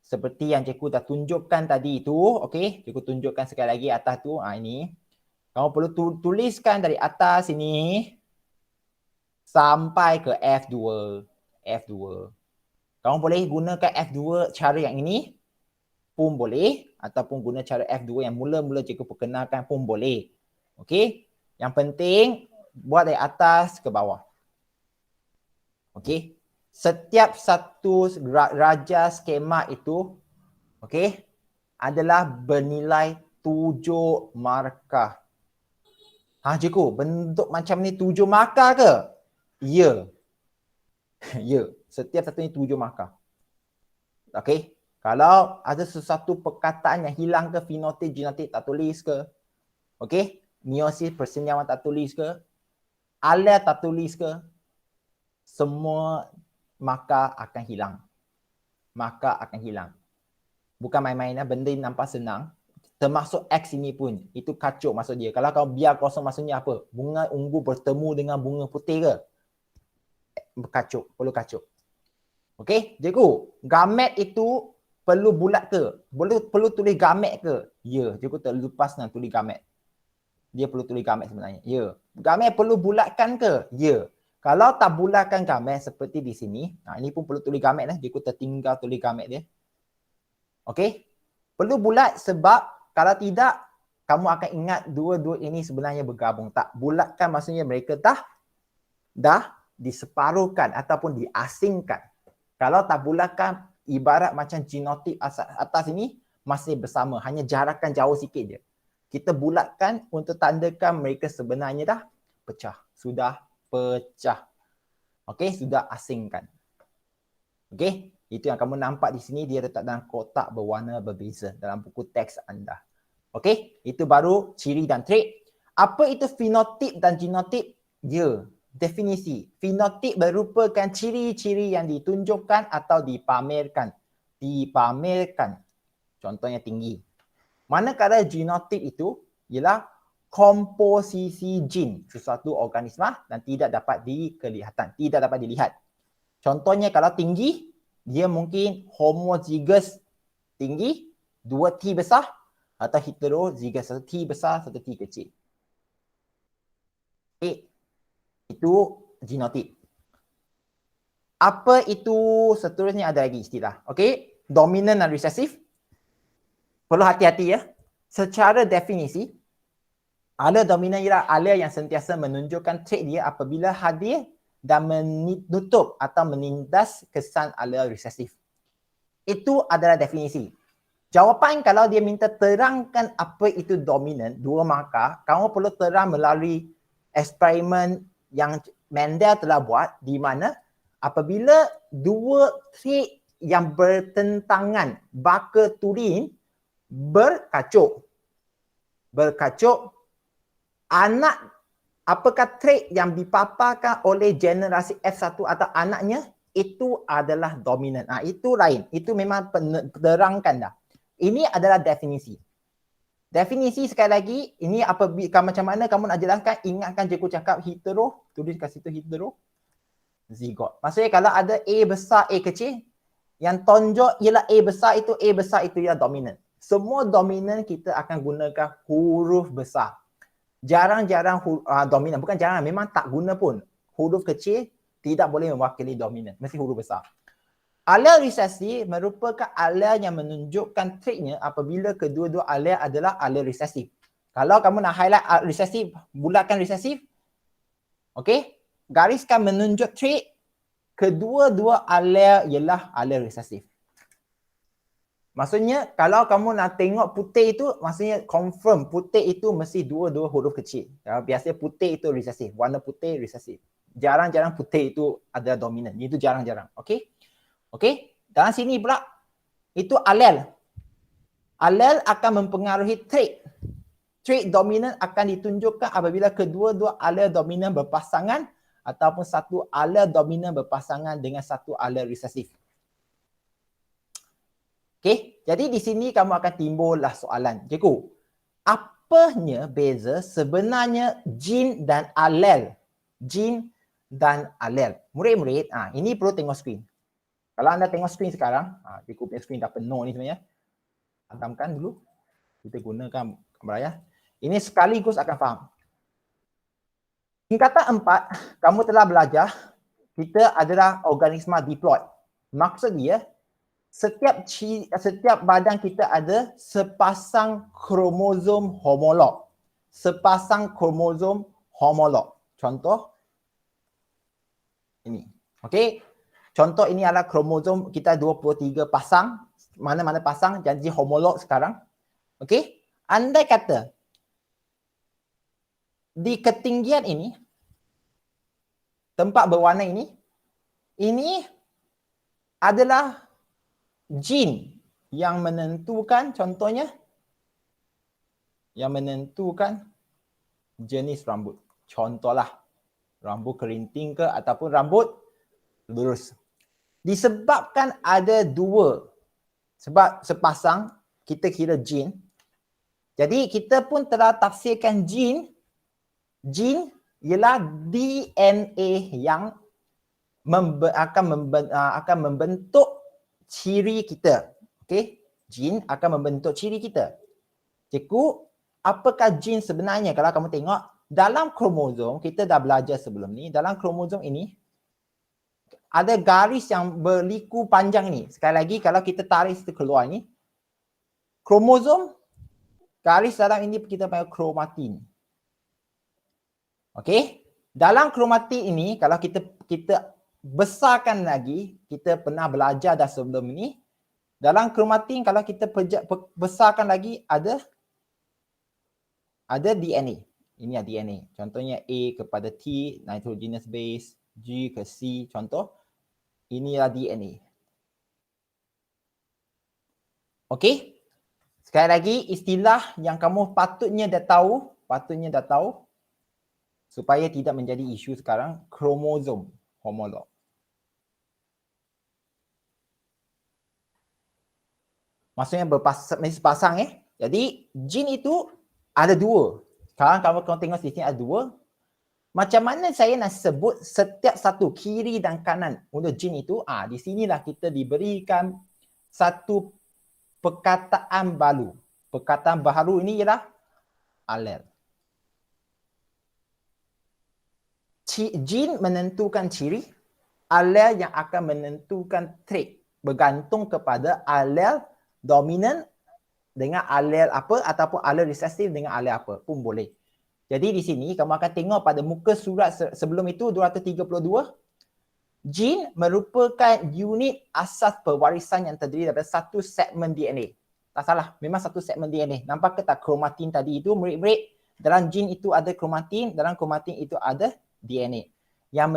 Seperti yang cikgu dah tunjukkan tadi itu, okey, cikgu tunjukkan sekali lagi atas tu, ini. Kamu perlu tuliskan dari atas ini sampai ke F2. Kamu boleh gunakan F2 cara yang ini pun boleh ataupun guna cara F2 yang mula-mula cikgu perkenalkan pun boleh. Okey? Yang penting buat dari atas ke bawah. Okey? Setiap satu raja skema itu, okey, adalah bernilai 7 markah. Cikgu, bentuk macam ni 7 markah ke? Ya. Ya, setiap satu ni 7 markah. Okey? Kalau ada sesuatu perkataan yang hilang ke, fenotip, genotip tak tulis ke, okey? Meiosis, persenyawan tak tulis ke, alel tak tulis ke, semua markah akan hilang. Bukan main-main lah, benda ini nampak senang. Termasuk X ini pun, itu kacuk maksud dia. Kalau kau biar kosong maksudnya apa? Bunga ungu bertemu dengan bunga putih ke? Kacuk, perlu kacuk. Okey, cikgu, gamet itu perlu bulat ke? Perlu tulis gamet ke? Ya, cikgu terlepas nak tulis gamet. Dia perlu tulis gamet sebenarnya. Ya. Gamet perlu bulatkan ke? Ya. Kalau tak bulatkan gamet seperti di sini, ini pun perlu tulis gamet lah. Cikgu tertinggal tulis gamet dia. Okey? Perlu bulat sebab kalau tidak, kamu akan ingat dua-dua ini sebenarnya bergabung. Tak bulatkan maksudnya mereka dah diseparuhkan ataupun diasingkan. Kalau tak bulatkan, ibarat macam genotip atas ini masih bersama. Hanya jarakan jauh sikit je. Kita bulatkan untuk tandakan mereka sebenarnya dah pecah. Sudah pecah. Okey, sudah asingkan. Okey, itu yang kamu nampak di sini, dia letak dalam kotak berwarna berbeza dalam buku teks anda. Okey, itu baru ciri dan trait. Apa itu fenotip dan genotip? Ya, definisi. Fenotip merupakan ciri-ciri yang ditunjukkan atau dipamerkan. Contohnya tinggi. Manakala genotip itu ialah komposisi jin sesuatu organisma dan tidak dapat dilihat. Contohnya kalau tinggi, dia mungkin homozygous tinggi Dua T besar atau heterozygous, satu T besar, satu T kecil. Okay. Itu genotip. Apa itu seterusnya ada lagi istilah. Okay. Dominant dan resesif. Perlu hati-hati ya. Secara definisi, alel dominan ialah alel yang sentiasa menunjukkan trait dia apabila hadir dan menutup atau menindas kesan alel resesif. Itu adalah definisi. Jawapan kalau dia minta terangkan apa itu dominan, dua markah, kamu perlu terang melalui eksperimen yang Mendel telah buat di mana apabila dua trait yang bertentangan baka turin berkacuk, anak apakah trait yang dipaparkan oleh generasi F1 atau anaknya itu adalah dominan. Itu lain. Itu memang terangkan dah. Ini adalah definisi. Definisi sekali lagi, ini macam mana kamu nak jelaskan, ingatkan je aku cakap hetero, tulis kat situ hetero, zigot. Maksudnya kalau ada A besar, A kecil, yang tonjok ialah A besar itu ialah dominan. Semua dominan kita akan gunakan huruf besar. Jarang-jarang dominan, bukan jarang, memang tak guna pun. Huruf kecil tidak boleh mewakili dominan, mesti huruf besar. Alel resesif merupakan alel yang menunjukkan traitnya apabila kedua-dua alel adalah alel resesif. Kalau kamu nak highlight resesif, bulatkan resesif. Okey, gariskan menunjuk trait kedua-dua alel ialah alel resesif. Maksudnya kalau kamu nak tengok putih itu, maksudnya confirm putih itu mesti dua-dua huruf kecil. Biasanya putih itu resesif, warna putih resesif. Jarang-jarang putih itu adalah dominan. Itu jarang-jarang. Okey? Okey? Dalam sini pula itu alel. Alel akan mempengaruhi trait. Trait dominan akan ditunjukkan apabila kedua-dua alel dominan berpasangan ataupun satu alel dominan berpasangan dengan satu alel resesif. Okey, jadi di sini kamu akan timbullah soalan. Cikgu, apanya beza sebenarnya gene dan alel? Gene dan alel. Murid-murid, ini perlu tengok skrin. Kalau anda tengok skrin sekarang, cikgu punya skrin dah penuh ni sebenarnya. Padamkan dulu. Kita gunakan kamera. Ini sekaligus akan faham. Tingkatan 4, kamu telah belajar kita adalah organisma diploid. Maksud dia, setiap badan kita ada sepasang kromosom homolog. Sepasang kromosom homolog. Contoh ini. Okey. Contoh ini adalah kromosom kita 23 pasang. Mana-mana pasang jadi homolog sekarang. Okey. Andai kata di ketinggian ini, tempat berwarna ini adalah gene yang menentukan, contohnya yang menentukan jenis rambut. Contohlah rambut kerinting ke ataupun rambut lurus. Disebabkan ada dua, sebab sepasang kita kira gene. Jadi kita pun telah tafsirkan gene ialah DNA yang akan membentuk ciri kita. Okey, gene akan membentuk ciri kita. Cikgu, apakah gene sebenarnya? Kalau kamu tengok dalam kromosom, kita dah belajar sebelum ni, dalam kromosom ini ada garis yang berliku panjang ni. Sekali lagi kalau kita tarik itu keluar ni, kromosom, garis dalam ini kita panggil kromatin. Okey, dalam kromatin ini kalau kita besarkan lagi, kita pernah belajar dah sebelum ini, dalam kromatin kalau kita besarkan lagi ada DNA. Ini adalah DNA. Contohnya A kepada T, nitrogenous base, G ke C, contoh. Ini adalah DNA. Okey. Sekali lagi istilah yang kamu patutnya dah tahu supaya tidak menjadi isu sekarang, kromosom homolog. Maksudnya berpasang Jadi gene itu ada dua. Sekarang kamu tengok di sini ada dua. Macam mana saya nak sebut setiap satu kiri dan kanan untuk gene itu? Di sinilah kita diberikan satu perkataan baru. Perkataan baru ini ialah alel. Jin menentukan ciri, alel yang akan menentukan trait. Bergantung kepada alel dominan dengan alel apa ataupun alel resesif dengan alel apa pun boleh. Jadi di sini kamu akan tengok pada muka surat sebelum itu 232, jin merupakan unit asas pewarisan yang terdiri daripada satu segmen DNA. Tak salah, memang satu segmen DNA. Nampak ke tak kromatin tadi itu murid-murid? Dalam jin itu ada kromatin, dalam kromatin itu ada DNA. Yang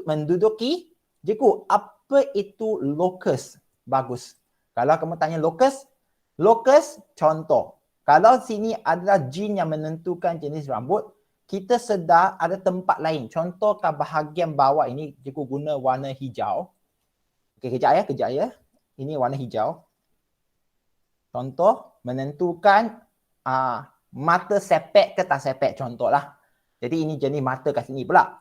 menduduki, Cikgu, apa itu locus? Bagus. Kalau kamu tanya locus contoh. Kalau sini adalah jin yang menentukan jenis rambut, kita sedar ada tempat lain. Contoh ke bahagian bawah ini, Cikgu guna warna hijau. Okey, kejap ya. Ini warna hijau. Contoh, menentukan mata sepek ke tak sepek, contohlah. Jadi ini jenis mata kat sini pula.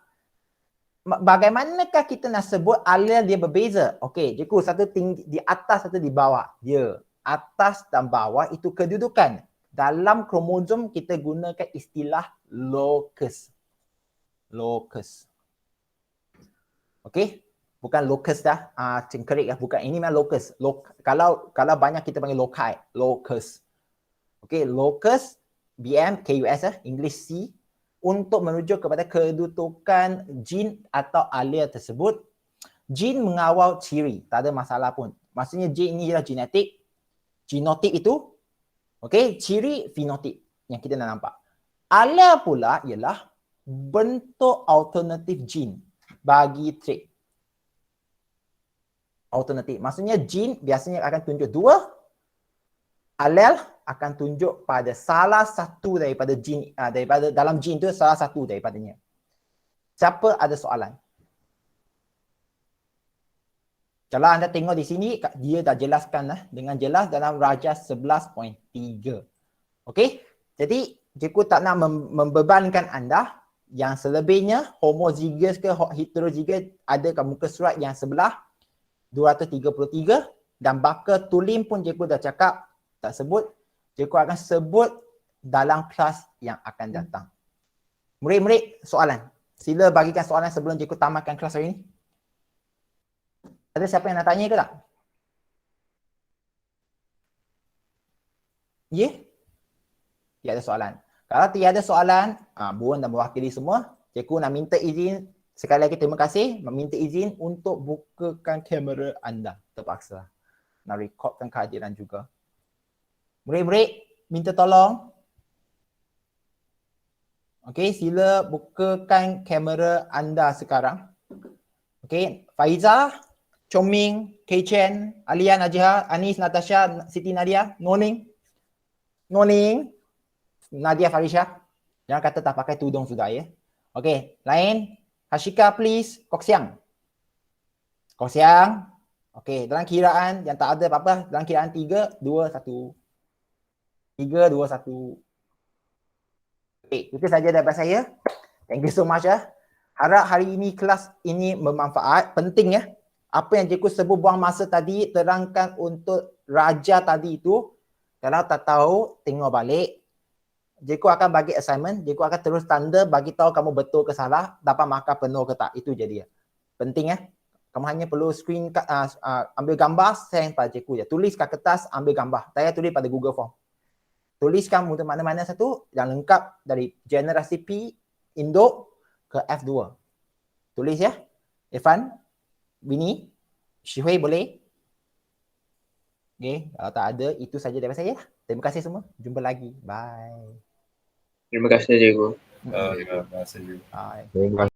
Bagaimanakah kita nak sebut alel dia berbeza? Okey, Cikgu, satu tinggi di atas, satu di bawah. Dia atas dan bawah itu kedudukan. Dalam kromosom kita gunakan istilah locus. Locus. Okey? Bukan locus dah. Cengkerik dah. Bukan. Ini memang locus. Kalau banyak kita panggil loci. Locus. Okey, locus, BM, KUS, English C, untuk merujuk kepada kedudukan jin atau alel tersebut. Jin mengawal ciri. Tak ada masalah pun. Maksudnya jin ini ialah genetik. Genotip itu, okey, ciri fenotip yang kita nak nampak. Alel pula ialah bentuk alternatif jin bagi trait. Alternatif. Maksudnya jin biasanya akan tunjuk dua, alel akan tunjuk pada salah satu daripada jin, daripada dalam jin tu salah satu daripadanya. Siapa ada soalan? Kalau anda tengok di sini, dia dah jelaskan dengan jelas dalam Rajah 11.3. Okey? Jadi, Cikgu tak nak membebankan anda. Yang selebihnya, homozygous ke heterozygous, ada kat muka surat yang sebelah 233. Dan bakal tulim pun Cikgu dah cakap, tak sebut. Cikgu akan sebut dalam kelas yang akan datang. Murid-murid, soalan. Sila bagikan soalan sebelum Cikgu tamatkan kelas hari ini. Ada siapa yang nak tanya ke tak? Ya? Tiada soalan. Kalau tiada soalan, Buan dah mewakili semua. Cikgu nak minta izin, sekali lagi terima kasih, meminta izin untuk bukakan kamera anda. Terpaksa. Nak rekodkan kehadiran juga. Murid-murid, minta tolong. Okey, sila bukakan kamera anda sekarang. Okey, Faiza, Chongming, Kei Chen, Alian, Najihah, Anis, Natasha, Siti Nadia, Noning, Nadia Farisha. Jangan kata tak pakai tudung sudah ya. Okey, lain. Hashika please, Koksiang. Okey, dalam kiraan yang tak ada apa-apa, dalam kiraan 3, 2, 1. 3, 2, 1. Okey, itu saja daripada saya. Thank you so much ya. Harap hari ini kelas ini bermanfaat, penting ya. Apa yang Cikgu sebut buang masa tadi, terangkan untuk raja tadi itu. Kalau tak tahu, tengok balik. Cikgu akan bagi assignment, Cikgu akan terus tanda bagi tahu kamu betul ke salah, dapat markah penuh ke tak. Itu je dia. Penting ya. Kamu hanya perlu screen, ambil gambar, send pada Cikgu je. Tulis kat kertas, ambil gambar. Saya tulis pada Google Form. Tuliskan mutu mana-mana satu yang lengkap dari generasi P, induk ke F2. Tulis ya. Irfan, Winnie, Shihui boleh? Okay, kalau tak ada, itu saja daripada saya. Terima kasih semua. Jumpa lagi. Bye. Terima kasih, Cikgu. Terima kasih. Bye. Terima kasih.